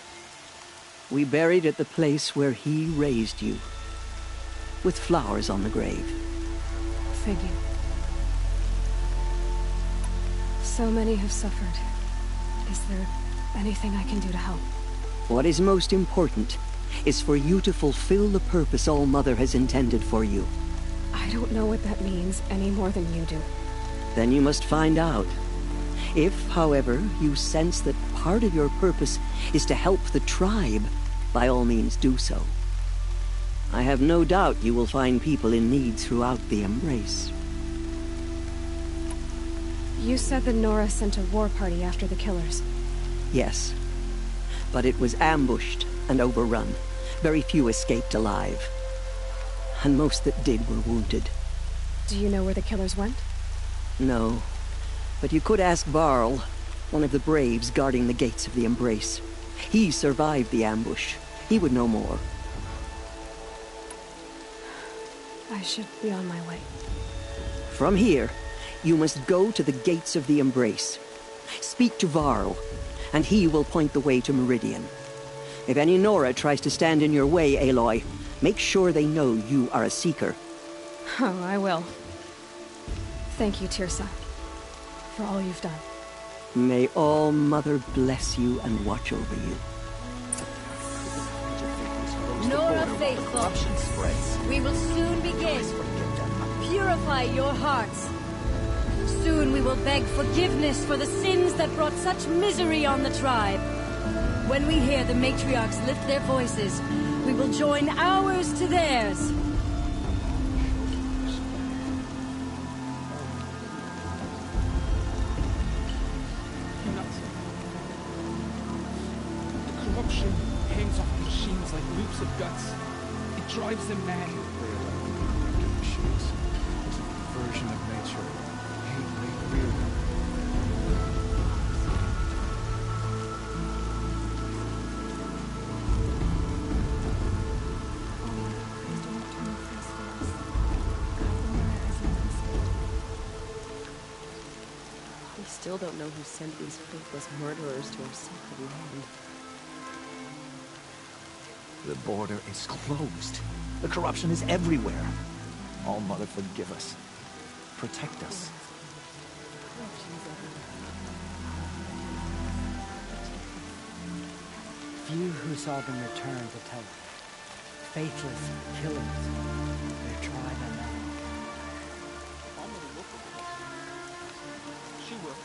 we buried at the place where he raised you, with flowers on the grave. Thank you. So many have suffered. Is there anything I can do to help? What is most important is for you to fulfill the purpose All Mother has intended for you. I don't know what that means any more than you do. Then you must find out. If, however, you sense that part of your purpose is to help the tribe, by all means do so. I have no doubt you will find people in need throughout the Embrace. You said that Nora sent a war party after the killers. Yes, but it was ambushed and overrun. Very few escaped alive. And most that did were wounded. Do you know where the killers went? No, but you could ask Varl, one of the braves guarding the gates of the Embrace. He survived the ambush. He would know more. I should be on my way. From here, you must go to the gates of the Embrace. Speak to Varl, and he will point the way to Meridian. If any Nora tries to stand in your way, Aloy, make sure they know you are a Seeker. Oh, I will. Thank you, Tirsa, for all you've done. May All Mother bless you and watch over you. Nora faithful, we will soon begin. Purify your hearts. Soon we will beg forgiveness for the sins that brought such misery on the tribe. When we hear the matriarchs lift their voices, we will join ours to theirs. It's like loops of guts. It drives them mad. Machines. It's a perversion of nature. Hate made real. We still don't know who sent these faithless murderers to our sacred land. The border is closed. The corruption is everywhere. All Mother, forgive us. Protect us. Few who saw them return to tell it. Faithless killers. Their tribe and now. She will.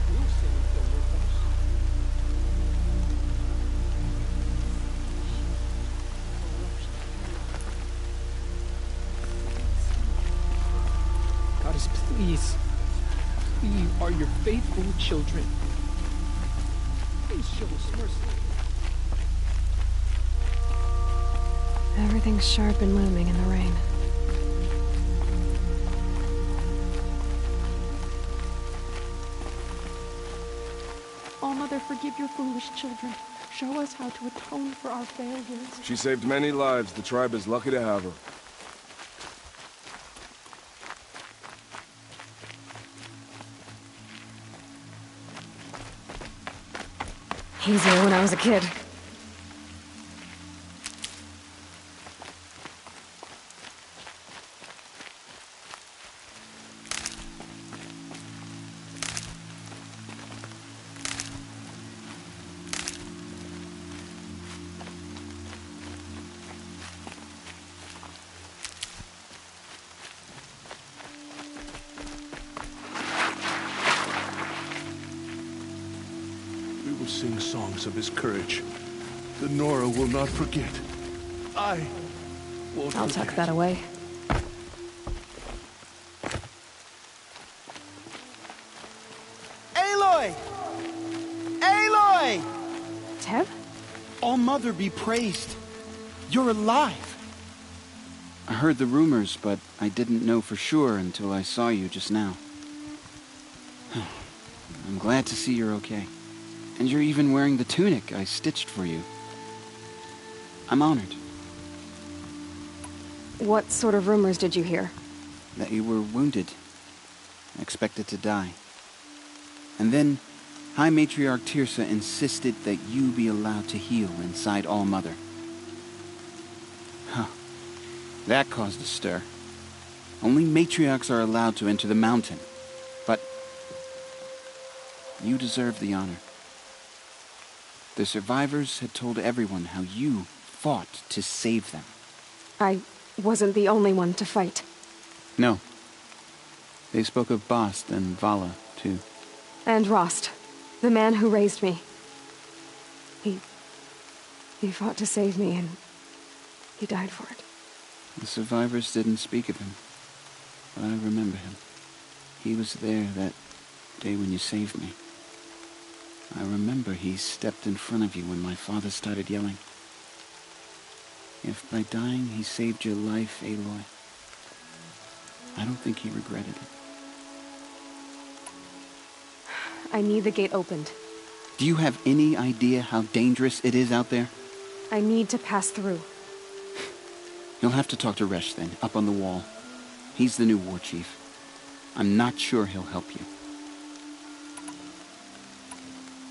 We'll see if they'll work us. Goddess, please. We are your faithful children. Please show us mercy. Everything's sharp and looming in the rain. Oh, Mother, forgive your foolish children. Show us how to atone for our failures. She saved many lives. The tribe is lucky to have her. Easier when I was a kid. We will sing songs of his courage. The Nora will not forget. I won't I'll forget. tuck that away. Aloy! Aloy! Tev? All Mother be praised. You're alive. I heard the rumors, but I didn't know for sure until I saw you just now. I'm glad to see you're okay. And you're even wearing the tunic I stitched for you. I'm honored. What sort of rumors did you hear? That you were wounded. Expected to die. And then, High Matriarch Tirsa insisted that you be allowed to heal inside All-Mother. Huh. That caused a stir. Only matriarchs are allowed to enter the mountain. But you deserve the honor. The survivors had told everyone how you fought to save them. I wasn't the only one to fight. No. They spoke of Bast and Vala, too. And Rost, the man who raised me. He fought to save me, and he died for it. The survivors didn't speak of him, but I remember him. He was there that day when you saved me. I remember he stepped in front of you when my father started yelling. If by dying he saved your life, Aloy, I don't think he regretted it. I need the gate opened. Do you have any idea how dangerous it is out there? I need to pass through. You'll have to talk to Resh then, up on the wall. He's the new war chief. I'm not sure he'll help you.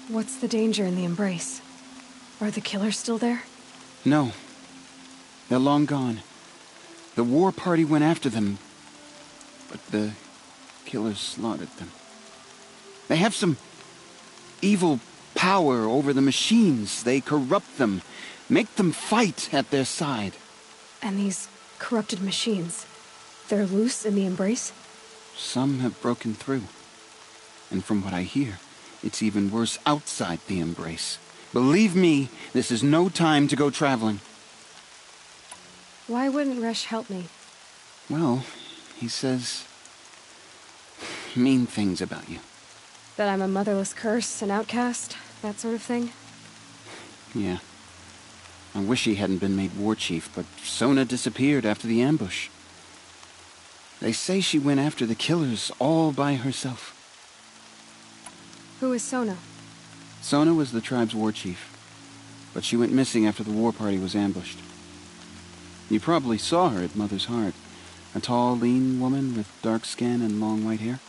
What's the danger in the embrace? Are the killers still there? No. They're long gone. The war party went after them, but the killers slaughtered them. They have some evil power over the machines. They corrupt them, make them fight at their side. And these corrupted machines, they're loose in the embrace? Some have broken through. And from what I hear, it's even worse outside the embrace. Believe me, this is no time to go traveling. Why wouldn't Resh help me? Well, he says mean things about you. That I'm a motherless curse, an outcast, that sort of thing? Yeah. I wish he hadn't been made war chief, but Sona disappeared after the ambush. They say she went after the killers all by herself. Who is Sona? Sona was the tribe's war chief, but she went missing after the war party was ambushed. You probably saw her at Mother's Heart. A tall, lean woman with dark skin and long white hair.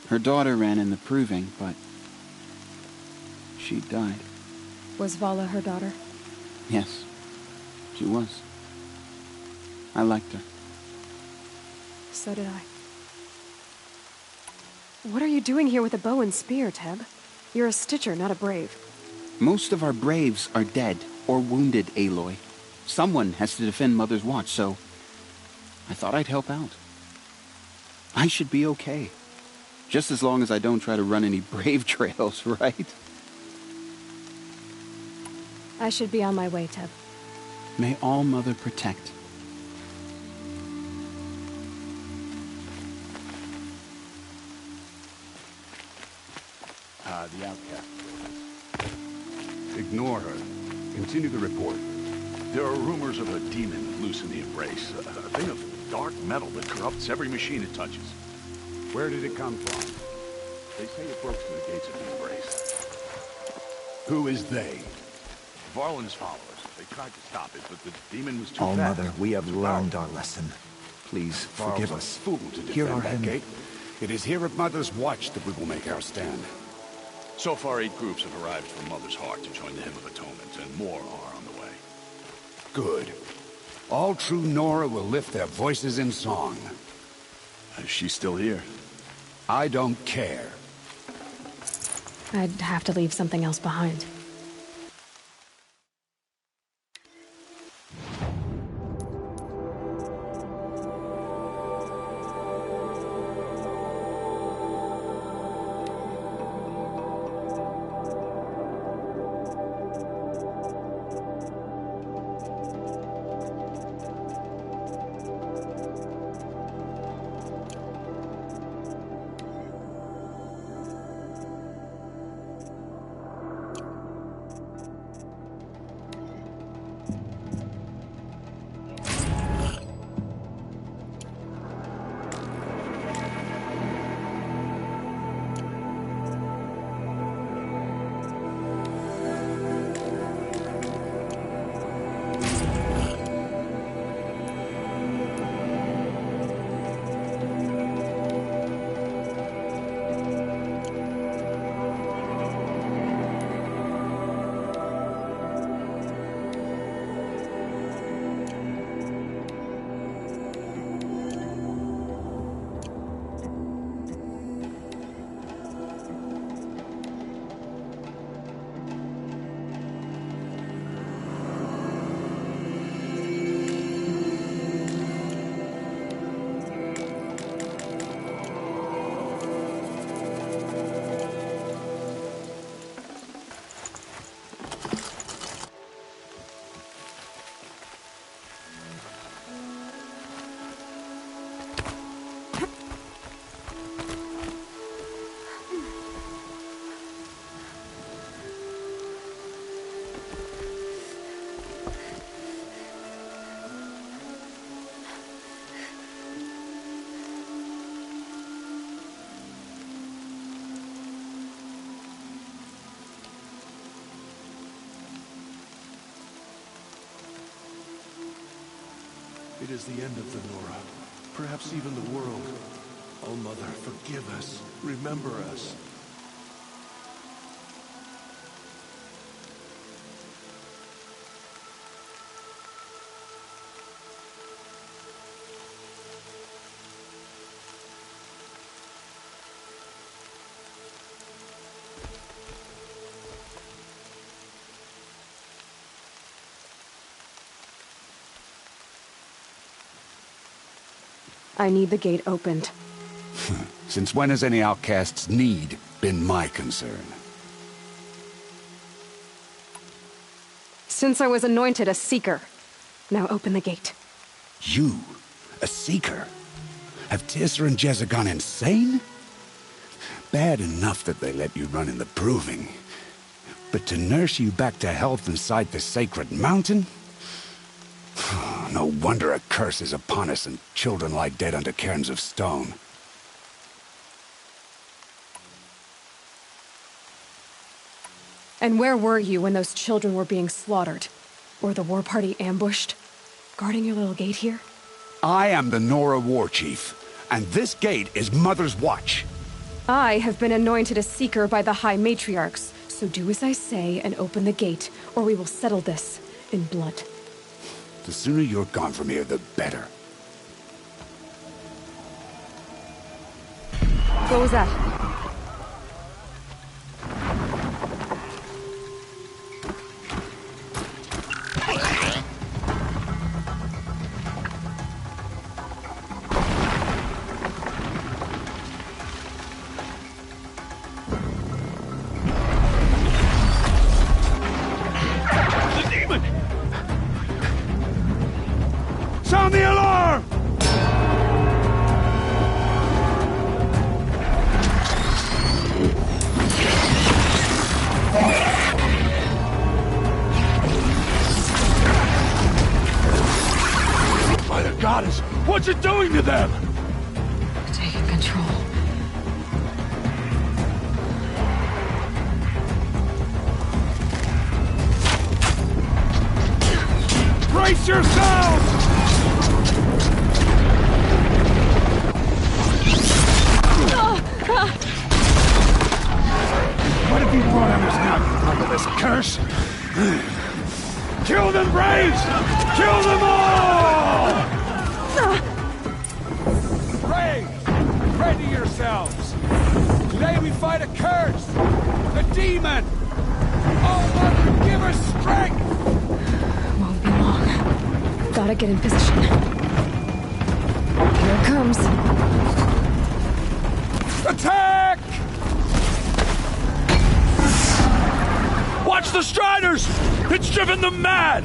Her daughter ran in the proving, but she died. Was Vala her daughter? Yes, she was. I liked her. So did I. What are you doing here with a bow and spear, Teb? You're a Stitcher, not a Brave. Most of our Braves are dead or wounded, Aloy. Someone has to defend Mother's Watch, so I thought I'd help out. I should be okay. Just as long as I don't try to run any Brave trails, right? I should be on my way, Teb. May All Mother protect. The outcast. Ignore her. Continue the report. There are rumors of a demon loose in the Embrace. A thing of dark metal that corrupts every machine it touches. Where did it come from? They say it broke through the gates of the Embrace. Who is they? Varlin's followers. They tried to stop it, but the demon was too All fast. Mother, we have learned our lesson. Please forgive Varl's us. a fool to Here are defend that him. gate. It is here at Mother's Watch that we will make our stand. So far, 8 groups have arrived from Mother's Heart to join the Hymn of Atonement, and more are on the way. Good. All true Nora will lift their voices in song. Is she still here? I don't care. I'd have to leave something else behind. It is the end of the Nora. Perhaps even the world. Oh, Mother, forgive us. Remember us. I need the gate opened. Since when has any outcast's need been my concern? Since I was anointed a Seeker. Now open the gate. You, a Seeker? Have Tissa and Jezza gone insane? Bad enough that they let you run in the Proving. But to nurse you back to health inside the sacred mountain? No wonder a curse is upon us and children lie dead under cairns of stone. And where were you when those children were being slaughtered? Or the war party ambushed? Guarding your little gate here? I am the Nora war chief, and this gate is Mother's watch. I have been anointed a seeker by the High Matriarchs, so do as I say and open the gate, or we will settle this in blood. The sooner you're gone from here, the better. What was that? Sound the alarm! By the goddess, what's it doing to them? Taking control. Brace yourselves! What have you brought on us now, under this curse? Kill them, Braves! Kill them all! Braves, ready yourselves! Today we fight a curse! A demon! Oh, Mother, give us strength! Won't be long. Gotta get in position. Here it comes. Attack! Watch the Striders! It's driven them mad!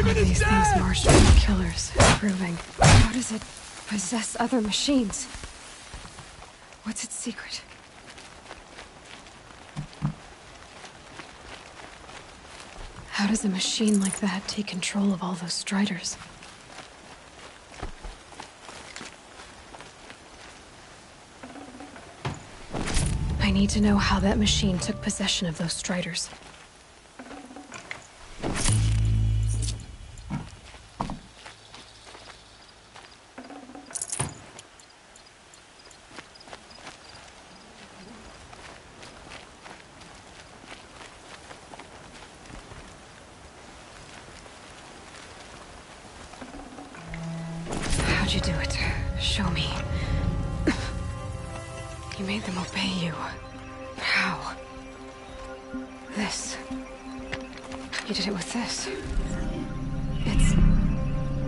Demon is These dead! things marched from the killers, proving. How does it possess other machines? What's its secret? How does a machine like that take control of all those Striders? I need to know how that machine took possession of those Striders. How'd you do it? Show me. You made them obey you. How? This. You did it with this. It's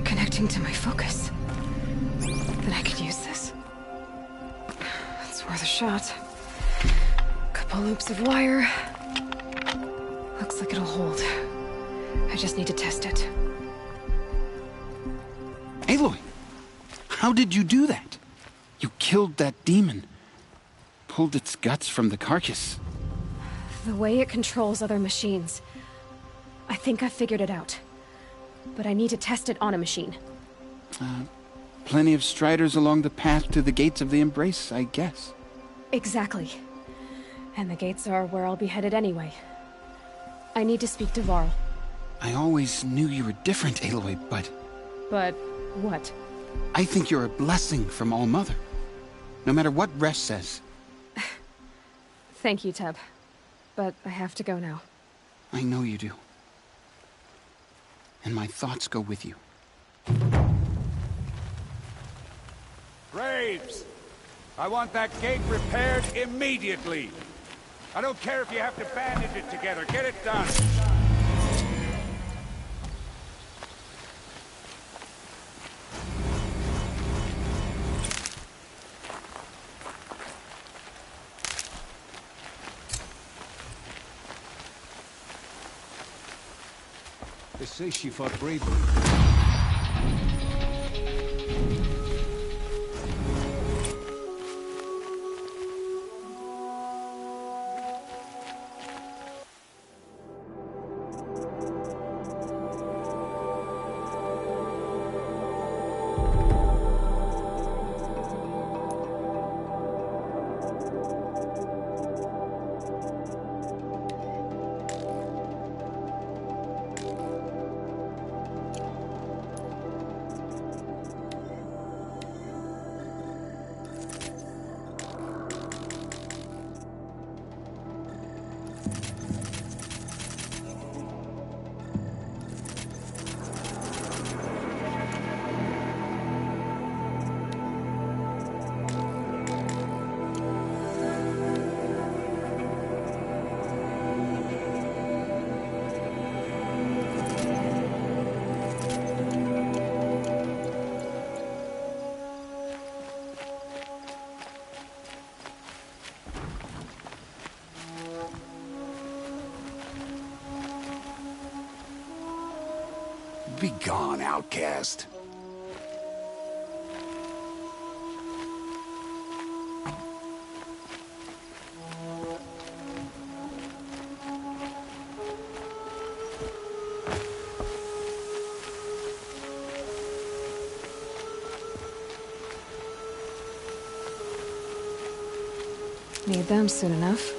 connecting to my focus. Then I could use this. It's worth a shot. Couple loops of wire. Looks like it'll hold. I just need to test it. Aloy, how did you do that? You killed that demon. Pulled its guts from the carcass. The way it controls other machines. I think I figured it out. But I need to test it on a machine. Plenty of Striders along the path to the gates of the Embrace, I guess. Exactly. And the gates are where I'll be headed anyway. I need to speak to Varl. I always knew you were different, Aloy, but... But what? I think you're a blessing from All-Mother. No matter what Resh says. Thank you, Teb. But I have to go now. I know you do. And my thoughts go with you. Graves! I want that gate repaired immediately. I don't care if you have to bandage it together. Get it done. They say she fought bravely. Be gone, outcast. Need them soon enough.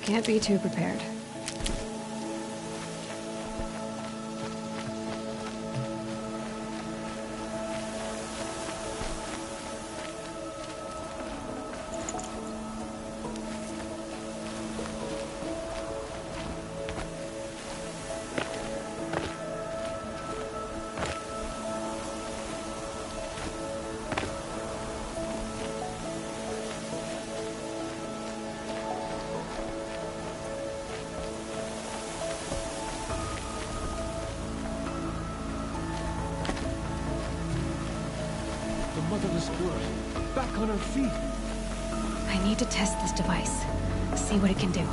Can't be too prepared. Motherless girl, back on her feet. I need to test this device. See what it can do.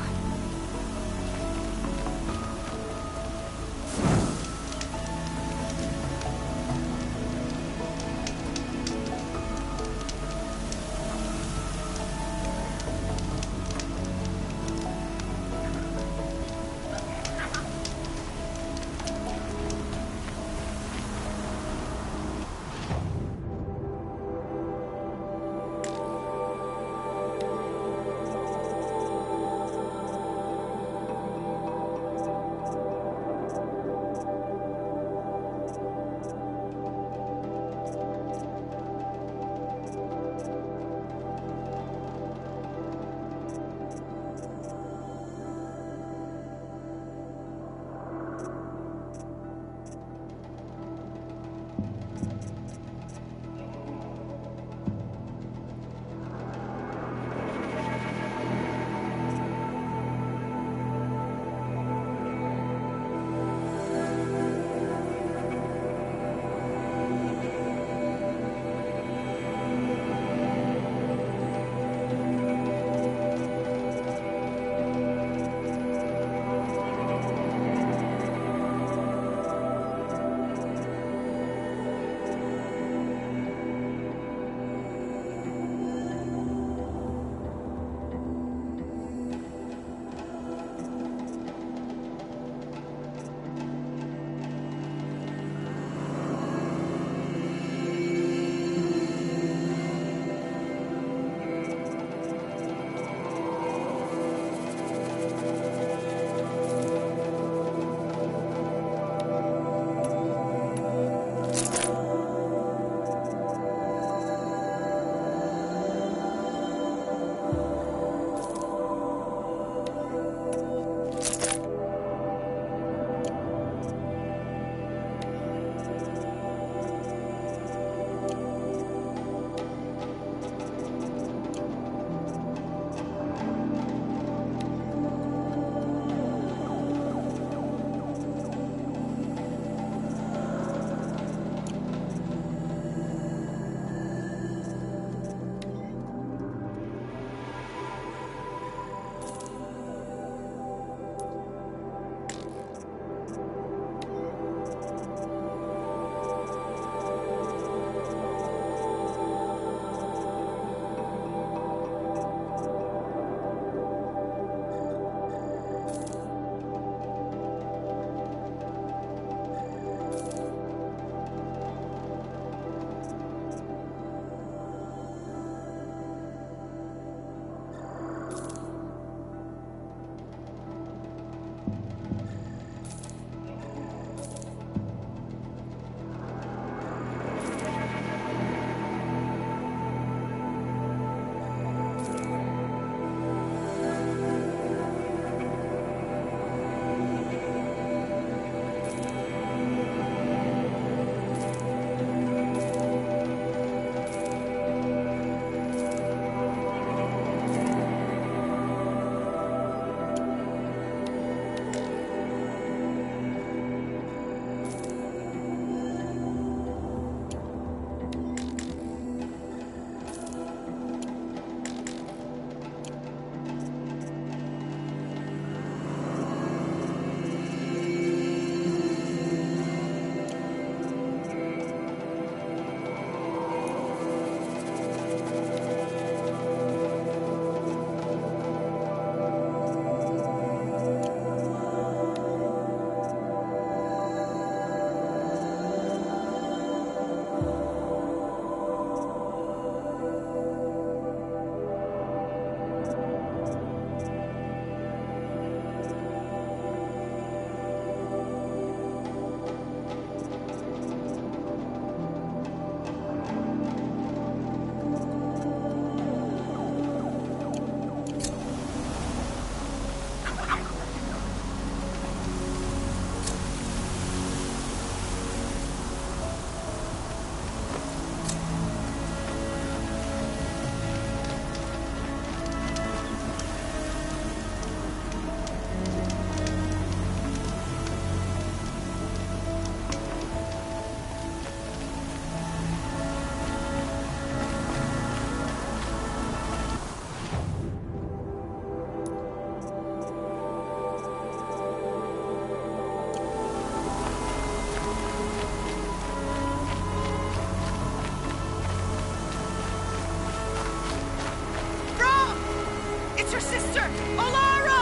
sister! Alara!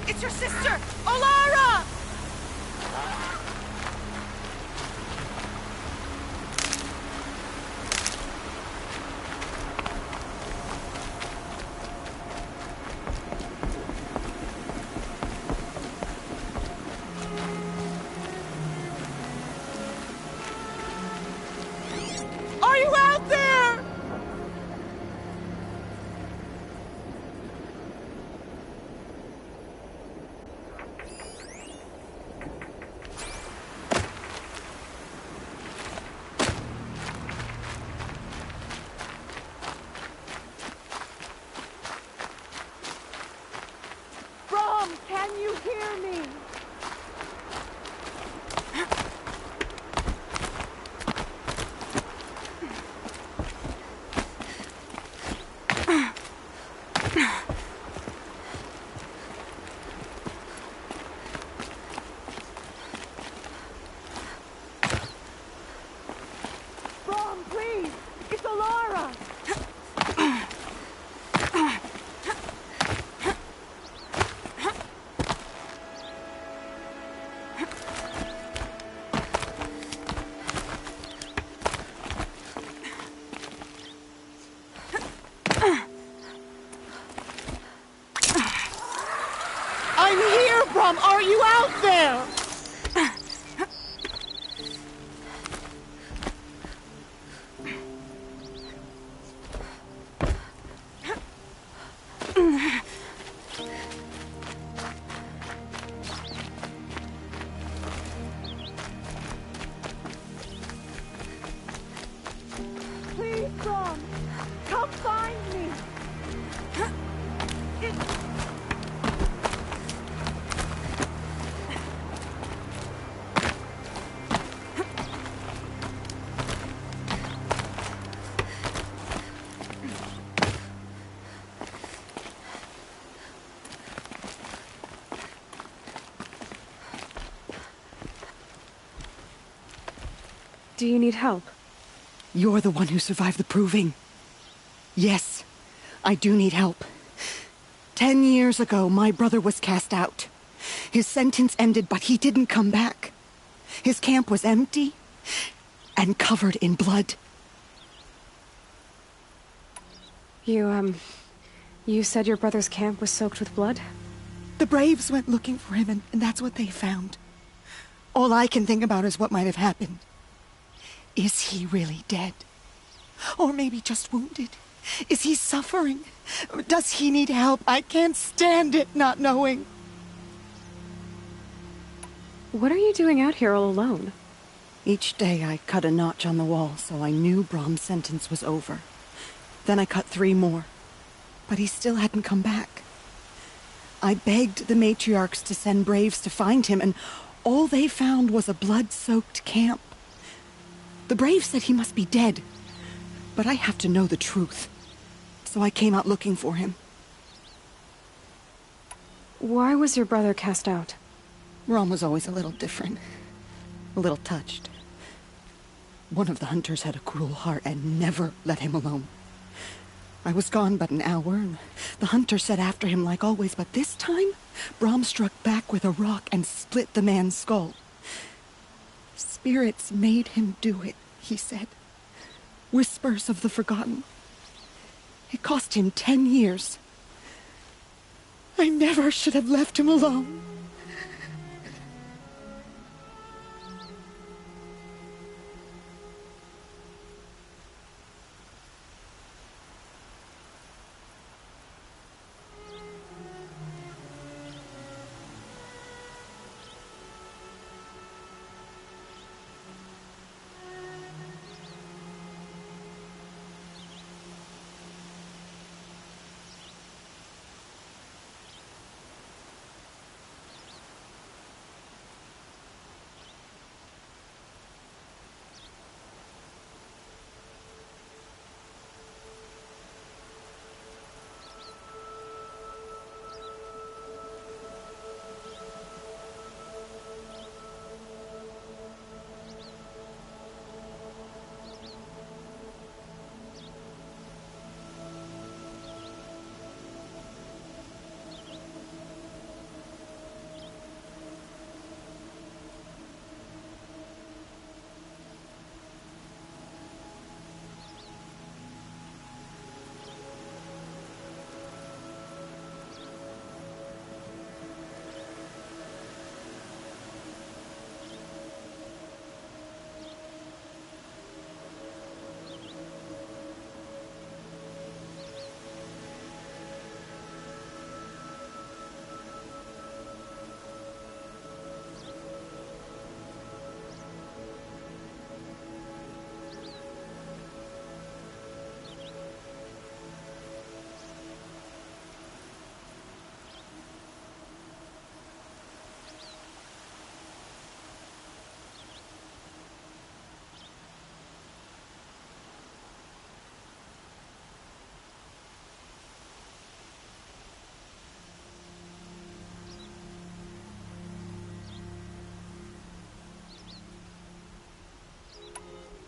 It's your sister, Alara! Are you out there? Can you hear me? Brom, please! It's Alara! I'm here, Brom! Are you out there? Please, Brom! Come find me! Do you need help? You're the one who survived the proving. Yes, I do need help. 10 years ago, my brother was cast out. His sentence ended, but he didn't come back. His camp was empty and covered in blood. You said your brother's camp was soaked with blood? The Braves went looking for him, and that's what they found. All I can think about is what might have happened. Is he really dead? Or maybe just wounded? Is he suffering? Does he need help? I can't stand it not knowing. What are you doing out here all alone? Each day I cut a notch on the wall so I knew Brom's sentence was over. Then I cut 3 more. But he still hadn't come back. I begged the matriarchs to send Braves to find him, and all they found was a blood-soaked camp. The Braves said he must be dead, but I have to know the truth. So I came out looking for him. Why was your brother cast out? Brom was always a little different. A little touched. One of the hunters had a cruel heart and never let him alone. I was gone but an hour, and the hunter set after him like always, but this time, Brom struck back with a rock and split the man's skull. Spirits made him do it, he said. Whispers of the forgotten. It cost him 10 years. I never should have left him alone.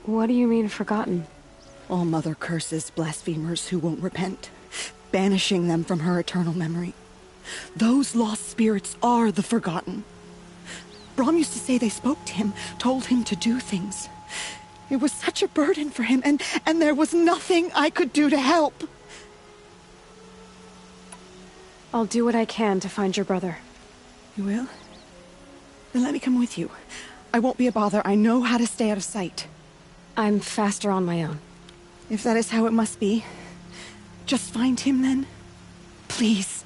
What do you mean, forgotten? All Mother curses blasphemers who won't repent, banishing them from her eternal memory. Those lost spirits are the forgotten. Brahm used to say they spoke to him, told him to do things. It was such a burden for him, and there was nothing I could do to help. I'll do what I can to find your brother. You will? Then let me come with you. I won't be a bother. I know how to stay out of sight. I'm faster on my own. If that is how it must be, just find him then. Please.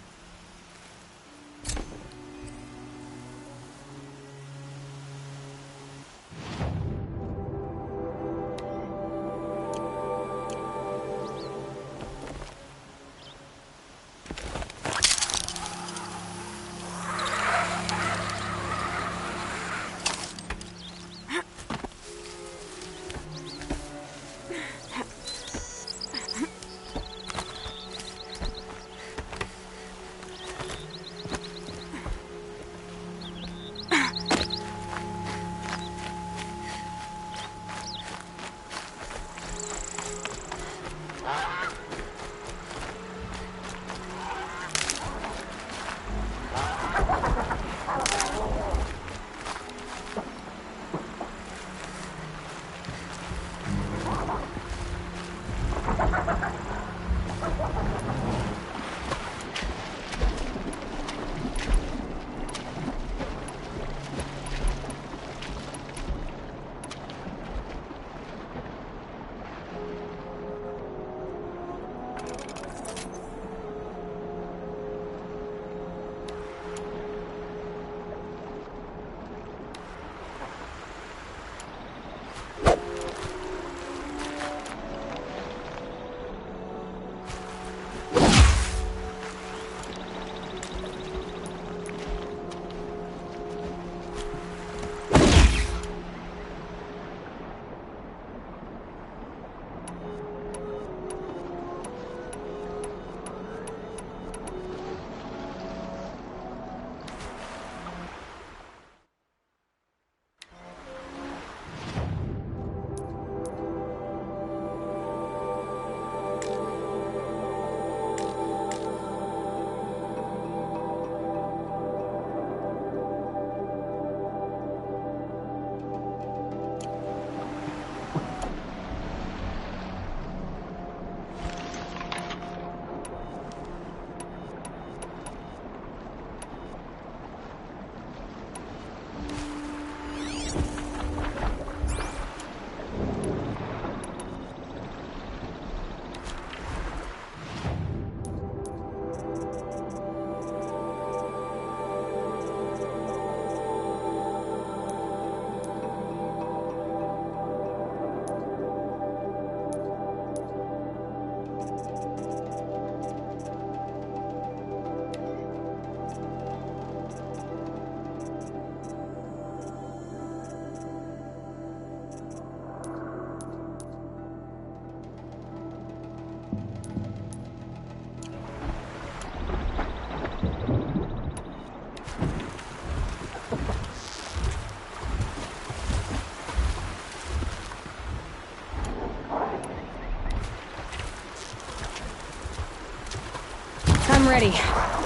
I'm ready.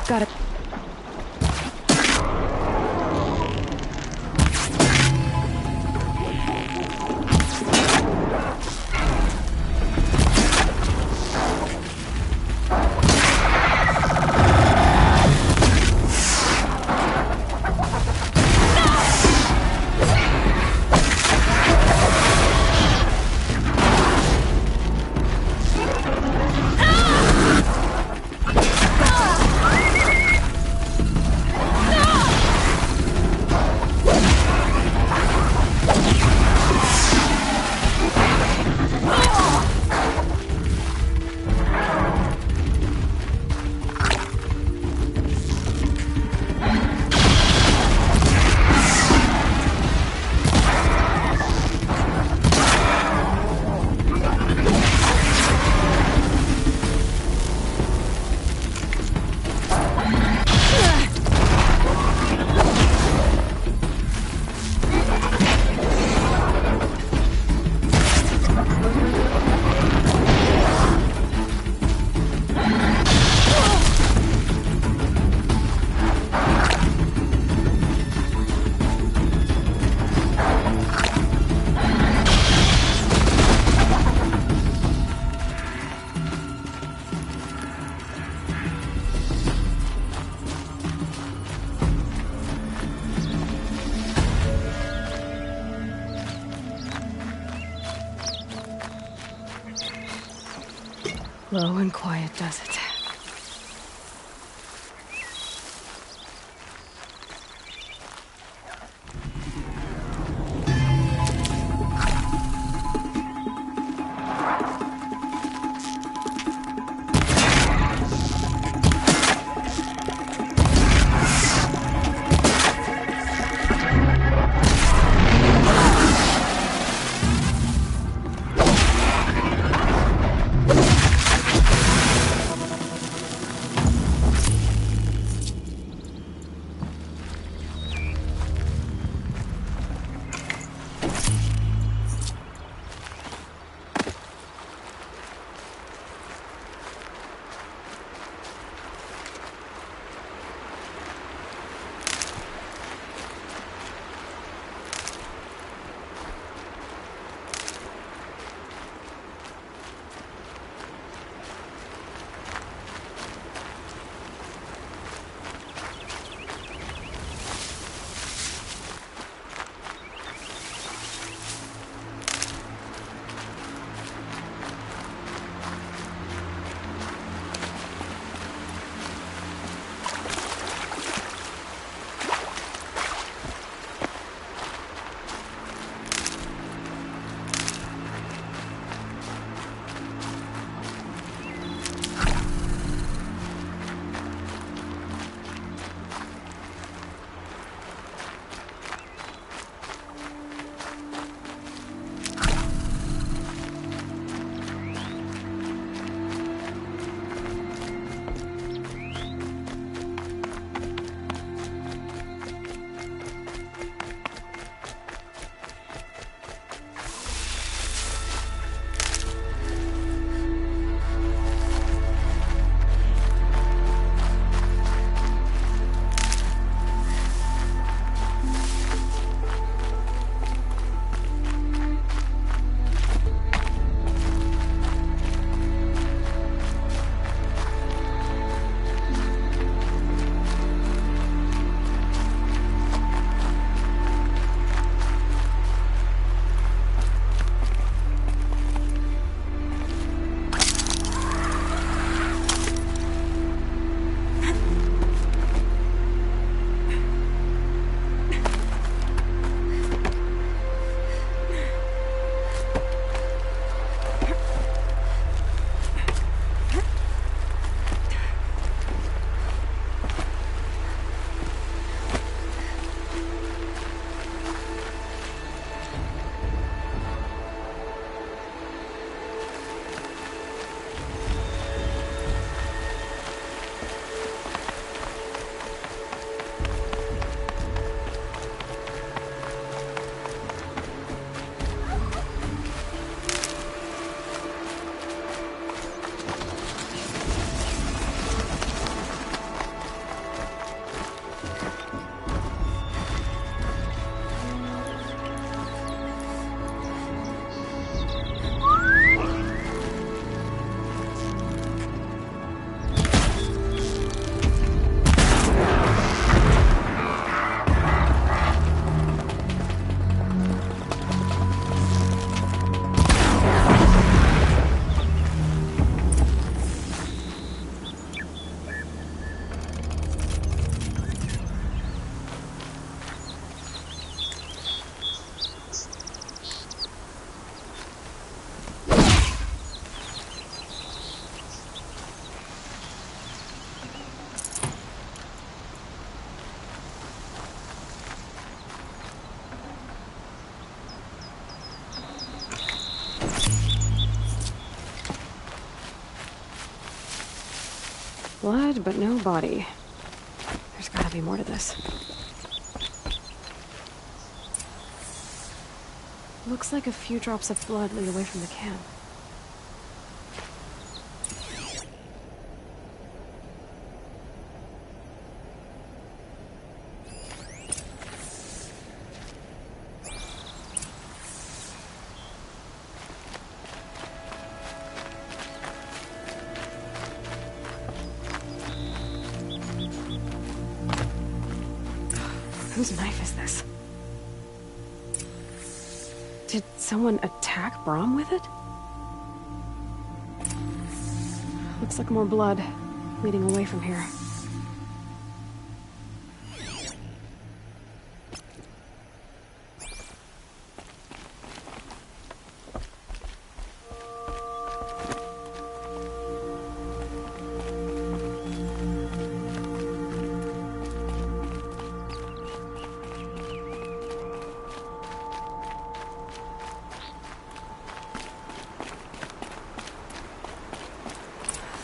Got it. Low and quiet does it. Blood, but no body. There's gotta be more to this. Looks like a few drops of blood lead away from the camp. Whose knife is this? Did someone attack Brahm with it? Looks like more blood leading away from here.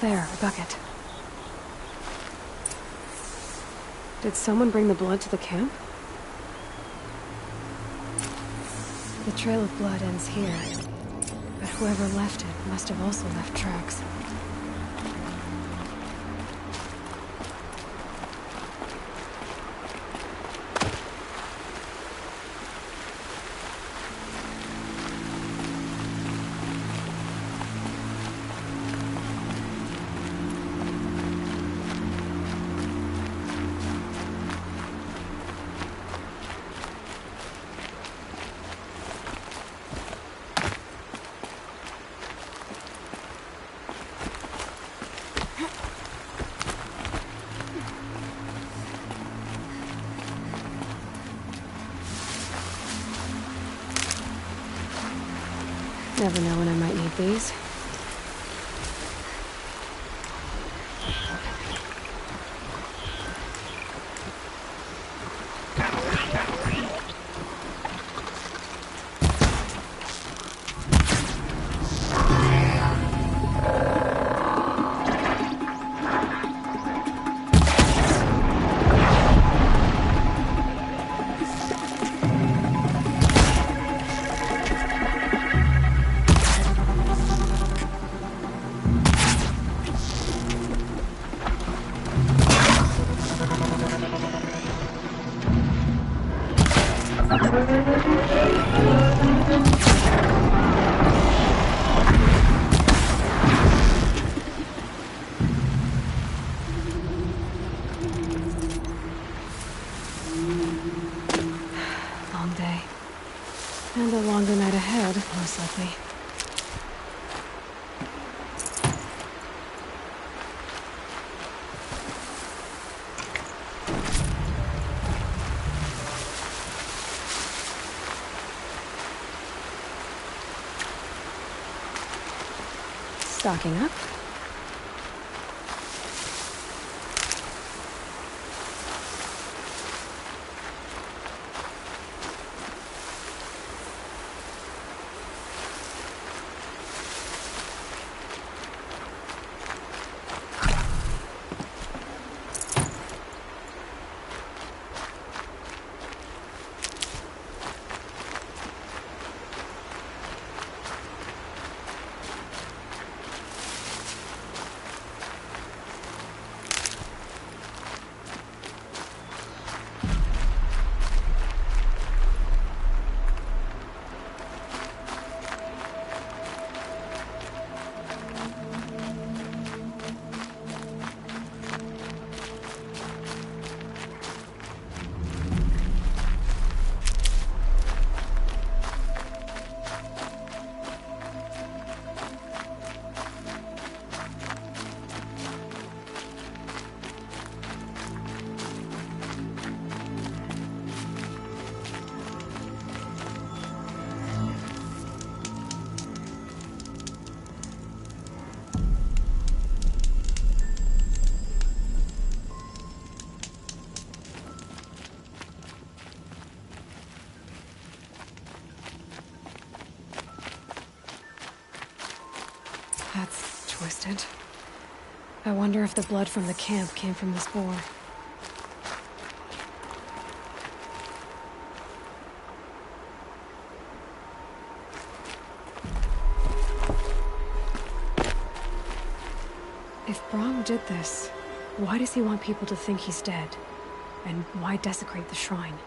There, a bucket. Did someone bring the blood to the camp? The trail of blood ends here, but whoever left it must have also left tracks. Never know when I might need these. Long day. And a longer night ahead, most likely. Stocking up. That's twisted. I wonder if the blood from the camp came from this boar. If Brahm did this, why does he want people to think he's dead? And why desecrate the shrine?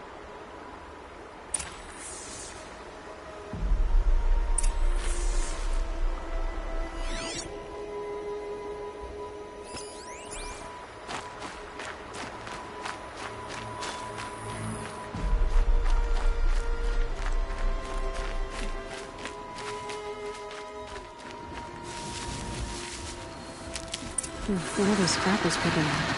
What are those scrappers picking up?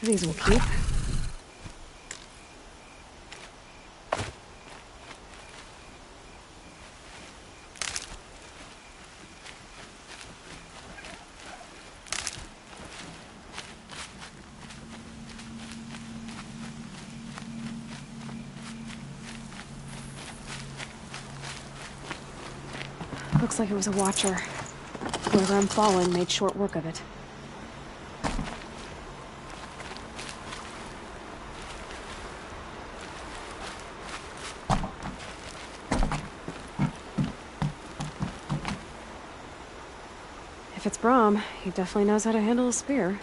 These will keep. Looks like it was a watcher. Whoever I'm following made short work of it. If it's Brahm, he definitely knows how to handle a spear.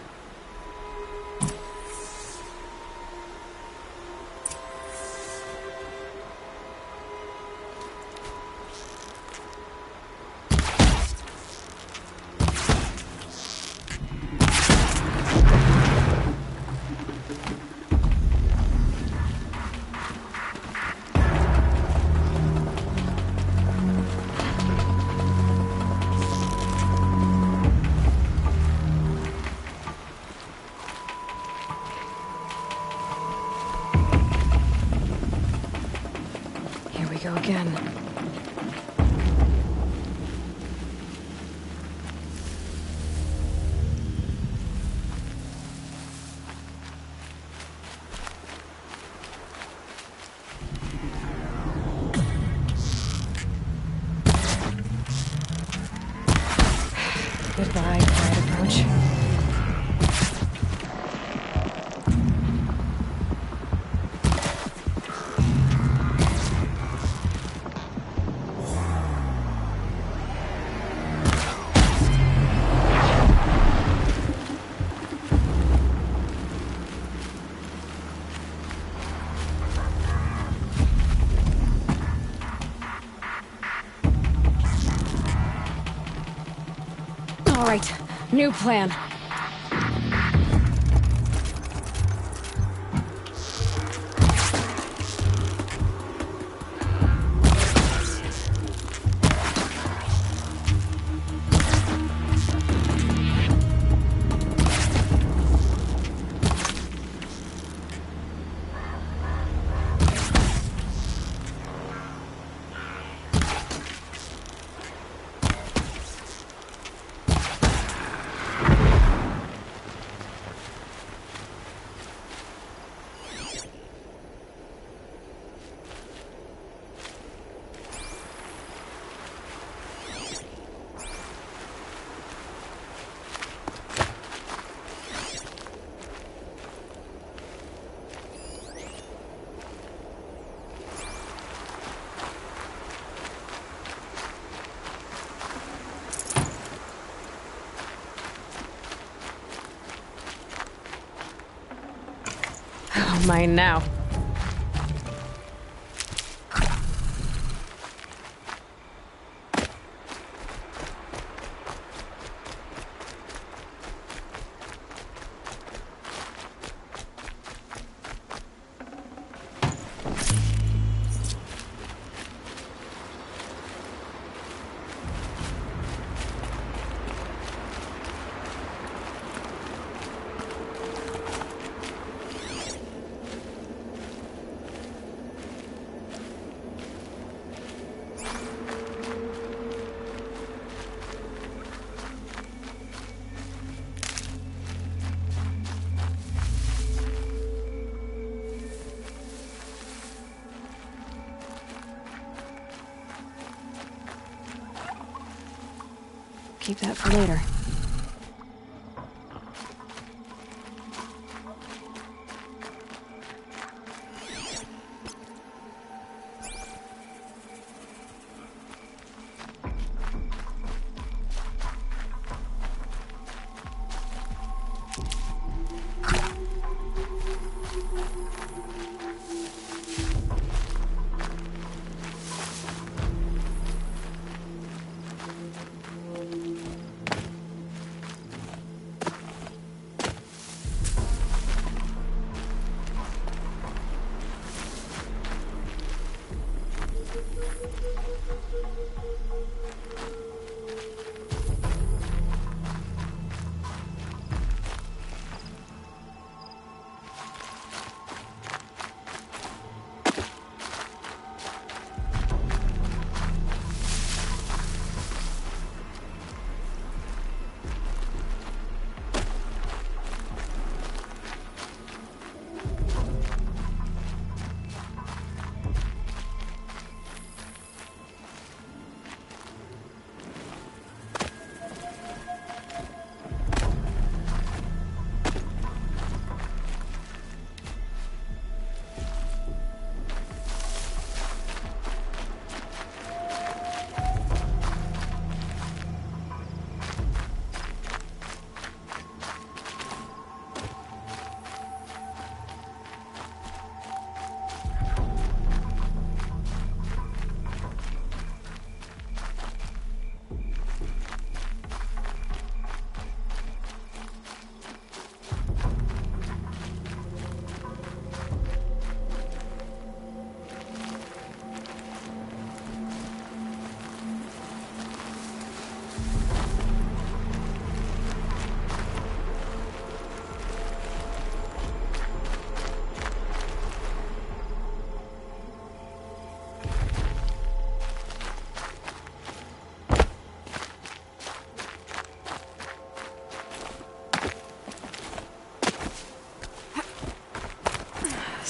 Again. Goodbye, quiet approach. All right, new plan. Mine now. Keep that for later.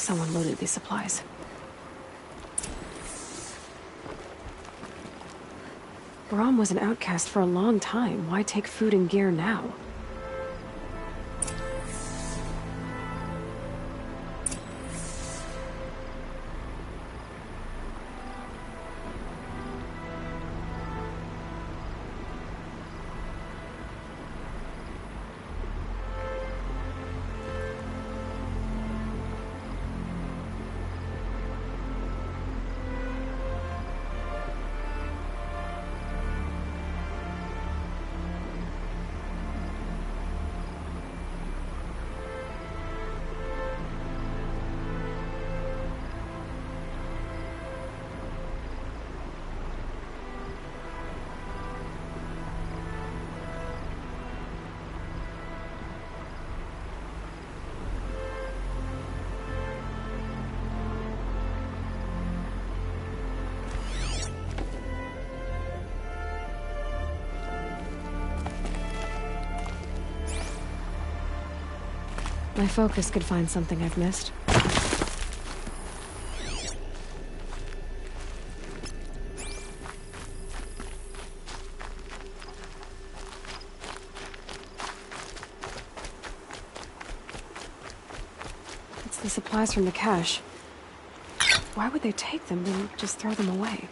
someone loaded these supplies. Brahm was an outcast for a long time. Why take food and gear now? My focus could find something I've missed. It's the supplies from the cache. Why would they take them and just throw them away?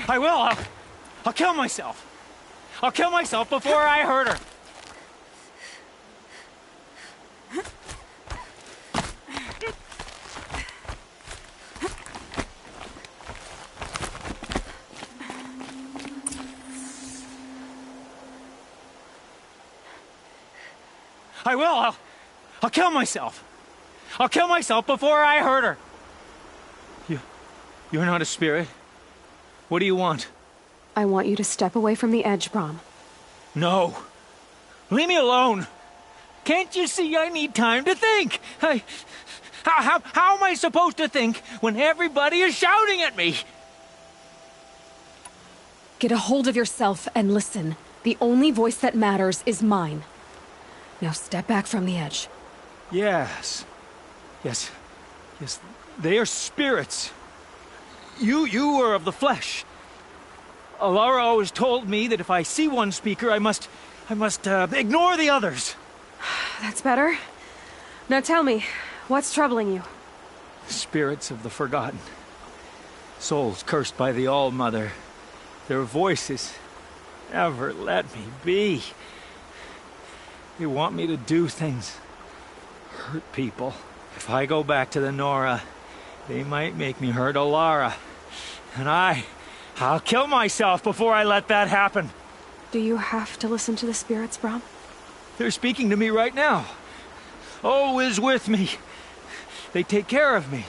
I will. I'll kill myself. I'll kill myself before I hurt her. I will. I'll kill myself. I'll kill myself before I hurt her. You're not a spirit. What do you want? I want you to step away from the edge, Brahm. No. Leave me alone. Can't you see I need time to think? How am I supposed to think when everybody is shouting at me? Get a hold of yourself and listen. The only voice that matters is mine. Now step back from the edge. Yes. They are spirits. You are of the flesh. Alara always told me that if I see one speaker, I must ignore the others. That's better. Now tell me, what's troubling you? Spirits of the forgotten. Souls cursed by the All-Mother. Their voices never let me be. They want me to do things, hurt people. If I go back to the Nora, they might make me hurt Alara. And I'll kill myself before I let that happen. Do you have to listen to the spirits, Brahm? They're speaking to me right now. Oh is with me. They take care of me,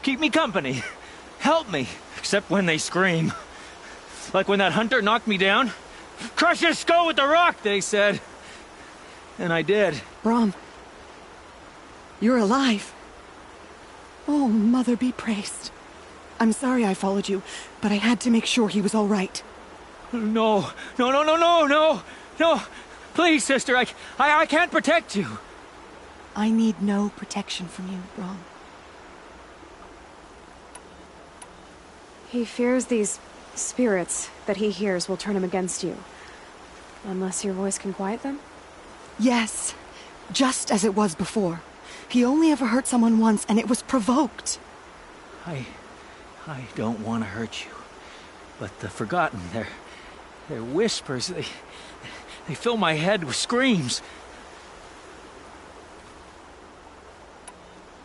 keep me company, help me, except when they scream. Like when that hunter knocked me down. Crush his skull with the rock, they said. And I did. Brahm, you're alive. Oh, Mother be praised. I'm sorry I followed you, but I had to make sure he was all right. No. Please, sister, I can't protect you. I need no protection from you, Brahm. He fears these spirits that he hears will turn him against you. Unless your voice can quiet them? Yes, just as it was before. He only ever hurt someone once, and it was provoked. I don't want to hurt you, but the forgotten, their whispers, they fill my head with screams.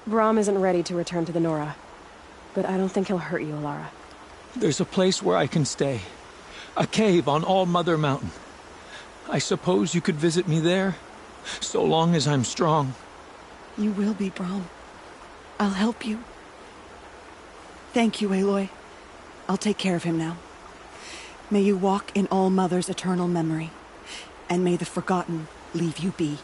Brahm isn't ready to return to the Nora, but I don't think he'll hurt you, Alara. There's a place where I can stay. A cave on All-Mother Mountain. I suppose you could visit me there, so long as I'm strong. You will be, Brahm. I'll help you. Thank you, Aloy. I'll take care of him now. May you walk in All Mother's eternal memory, and may the forgotten leave you be.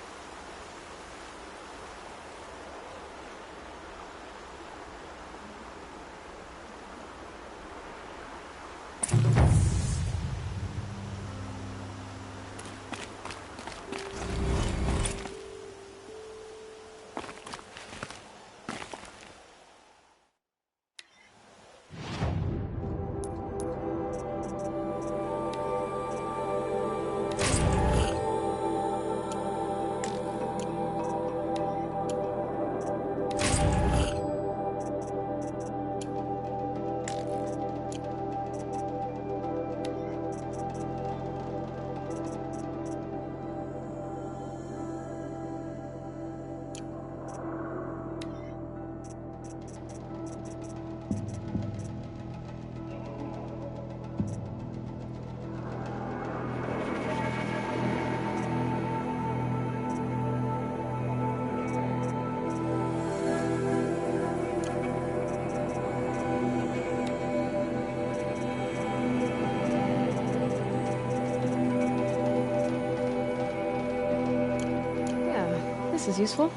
This is useful.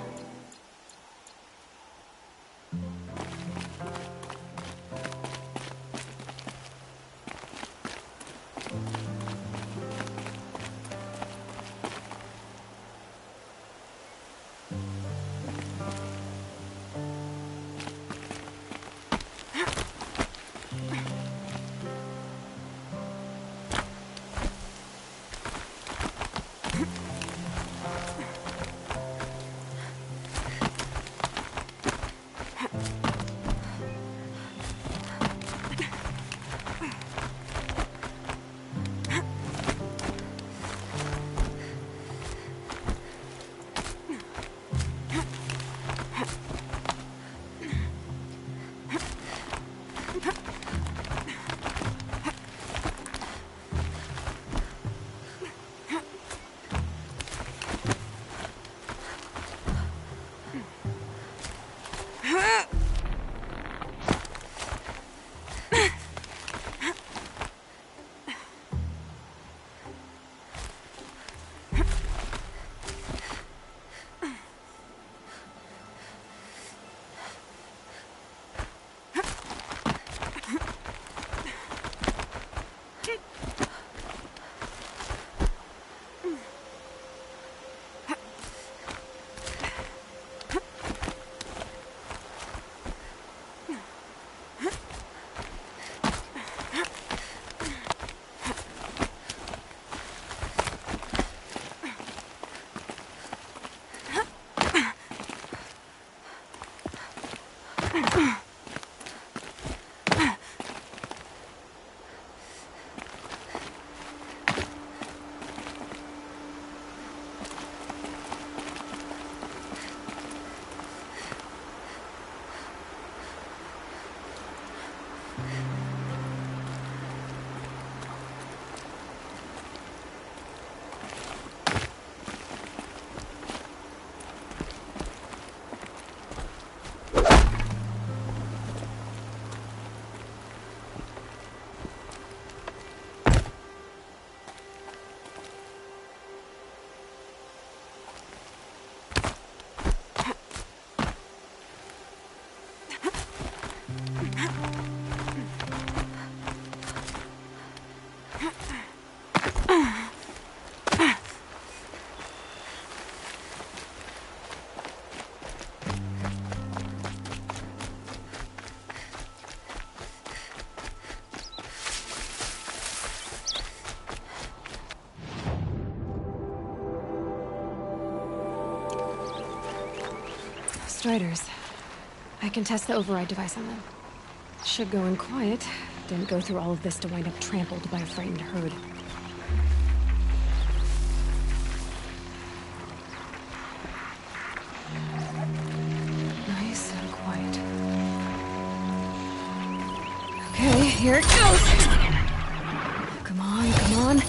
Striders. I can test the override device on them. Should go in quiet. Didn't go through all of this to wind up trampled by a frightened herd. Nice and quiet. Okay, here it goes! Come on, come on.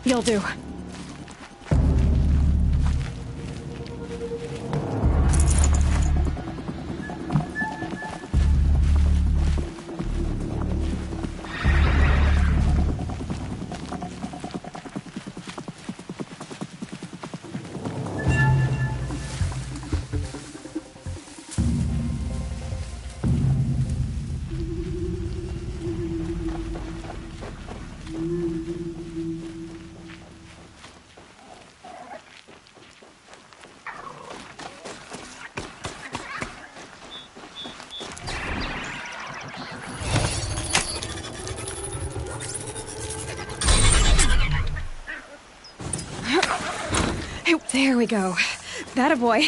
You'll do. There we go. That a boy.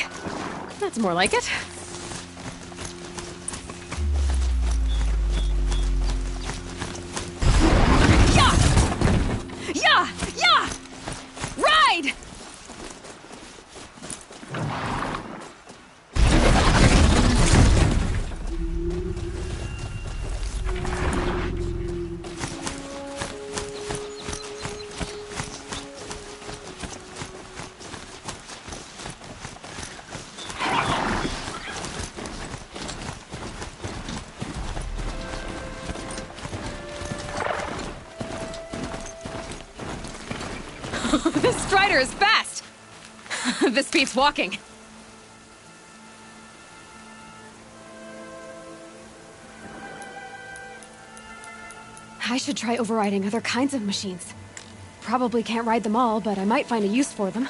That's more like it. Yeah! Yeah! Yeah! Ride! This Strider is fast! This beats walking. I should try overriding other kinds of machines. Probably can't ride them all, but I might find a use for them.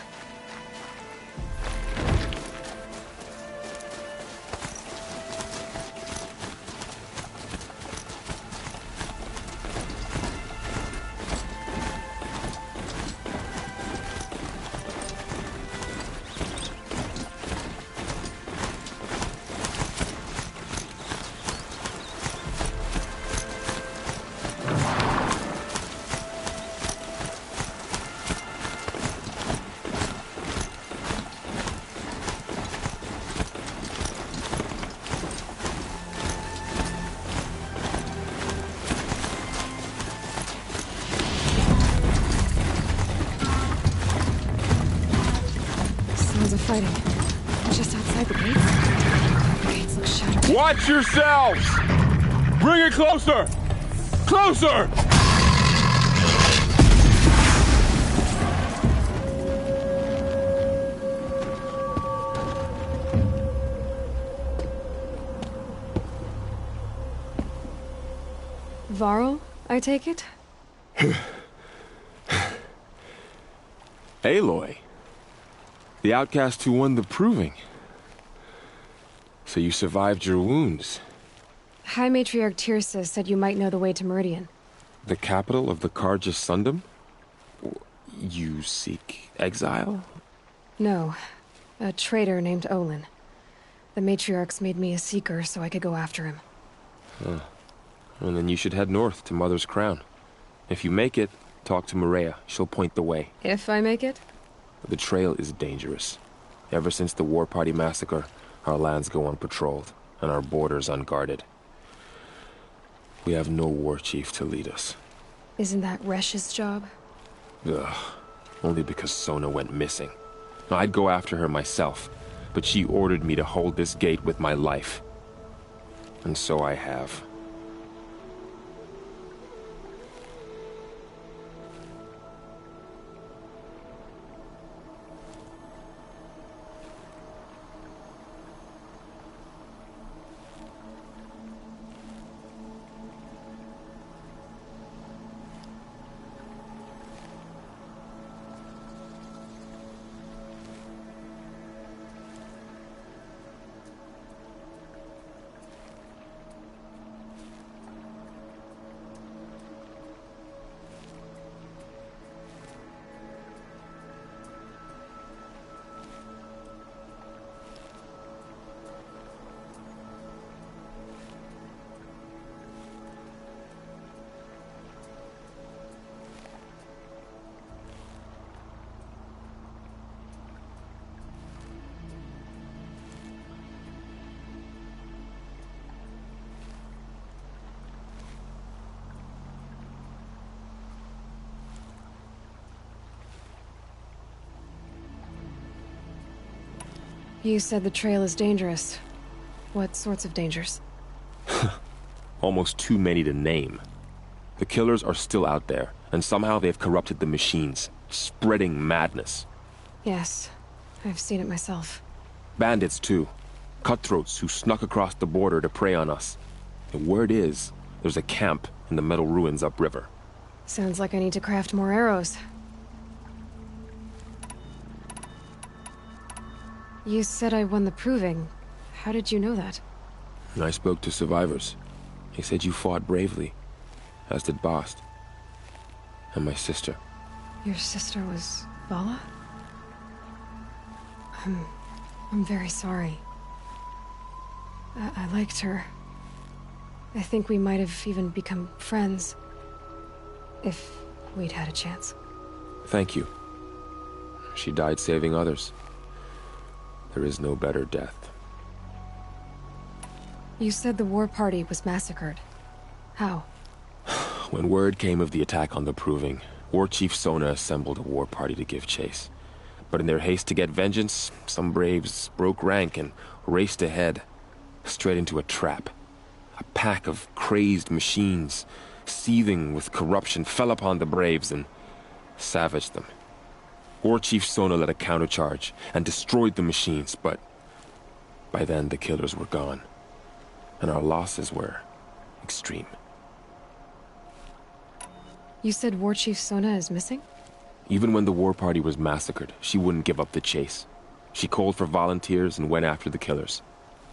Fighting. Just outside the gates. The gates look shattered. Watch yourselves! Bring it closer! Closer! Varl, I take it? Aloy. The outcast who won the proving. So you survived your wounds. High Matriarch Tirsa said you might know the way to Meridian. The capital of the Carja Sundom? You seek exile? No. A traitor named Olin. The Matriarchs made me a seeker so I could go after him. Huh. And then you should head north to Mother's Crown. If you make it, talk to Maria. She'll point the way. If I make it? The trail is dangerous. Ever since the War Party massacre, our lands go unpatrolled, and our borders unguarded. We have no war chief to lead us. Isn't that Resh's job? Ugh. Only because Sona went missing. I'd go after her myself, but she ordered me to hold this gate with my life. And so I have. You said the trail is dangerous. What sorts of dangers? Almost too many to name. The killers are still out there, and somehow they've corrupted the machines, spreading madness. Yes, I've seen it myself. Bandits, too. Cutthroats who snuck across the border to prey on us. The word is, there's a camp in the metal ruins upriver. Sounds like I need to craft more arrows. You said I won the proving. How did you know that? I spoke to survivors. They said you fought bravely, as did Bast. And my sister. Your sister was Vala? I'm very sorry. I liked her. I think we might have even become friends. If we'd had a chance. Thank you. She died saving others. There is no better death. You said the war party was massacred. How? When word came of the attack on the Proving, War Chief Sona assembled a war party to give chase. But in their haste to get vengeance, some braves broke rank and raced ahead, straight into a trap. A pack of crazed machines, seething with corruption, fell upon the braves and savaged them. War Chief Sona led a countercharge and destroyed the machines, but by then the killers were gone, and our losses were extreme. You said War Chief Sona is missing? Even when the war party was massacred, she wouldn't give up the chase. She called for volunteers and went after the killers.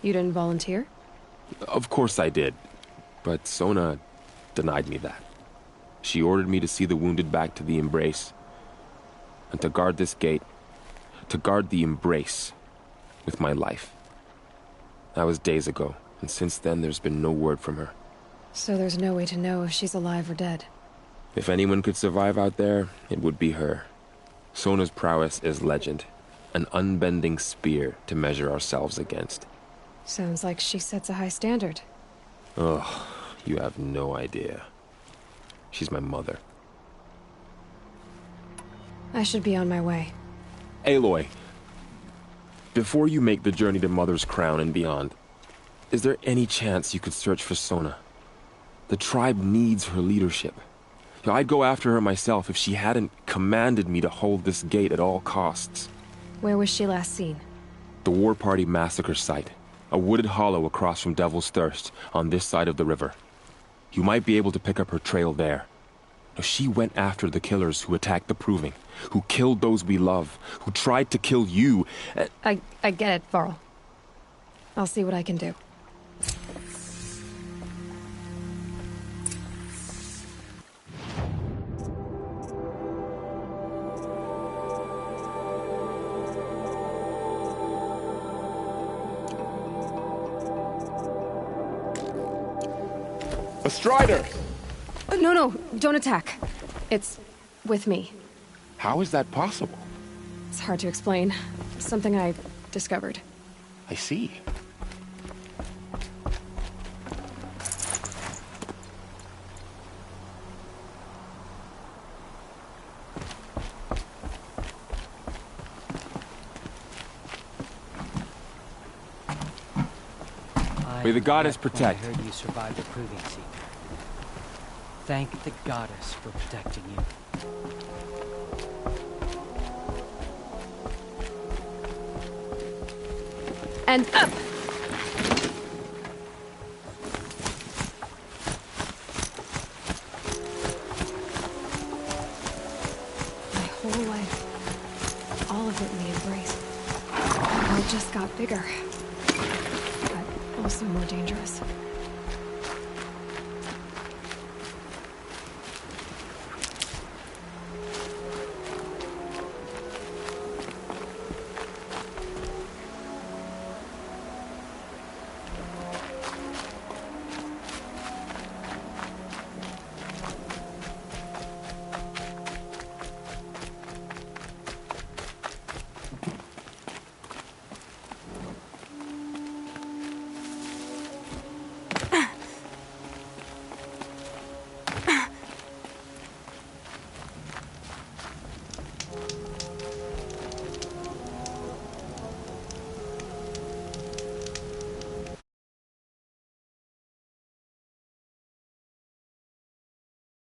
You didn't volunteer? Of course I did, but Sona denied me that. She ordered me to see the wounded back to the Embrace, and to guard this gate, to guard the Embrace with my life. That was days ago, and since then there's been no word from her. So there's no way to know if she's alive or dead. If anyone could survive out there, it would be her. Sona's prowess is legend, an unbending spear to measure ourselves against. Sounds like she sets a high standard. Oh, you have no idea. She's my mother. I should be on my way. Aloy, before you make the journey to Mother's Crown and beyond, is there any chance you could search for Sona? The tribe needs her leadership. I'd go after her myself if she hadn't commanded me to hold this gate at all costs. Where was she last seen? The War Party massacre site. A wooded hollow across from Devil's Thirst, on this side of the river. You might be able to pick up her trail there. She went after the killers who attacked the Proving, who killed those we love, who tried to kill you. I get it, Varl. I'll see what I can do. A Strider! No, don't attack. It's with me. How is that possible? It's hard to explain. Something I discovered. I see. May the goddess protect. I heard you survived the Proving Seeker. Thank the goddess for protecting you. And up! My whole life, all of it in the Embrace. The world just got bigger, but also more dangerous.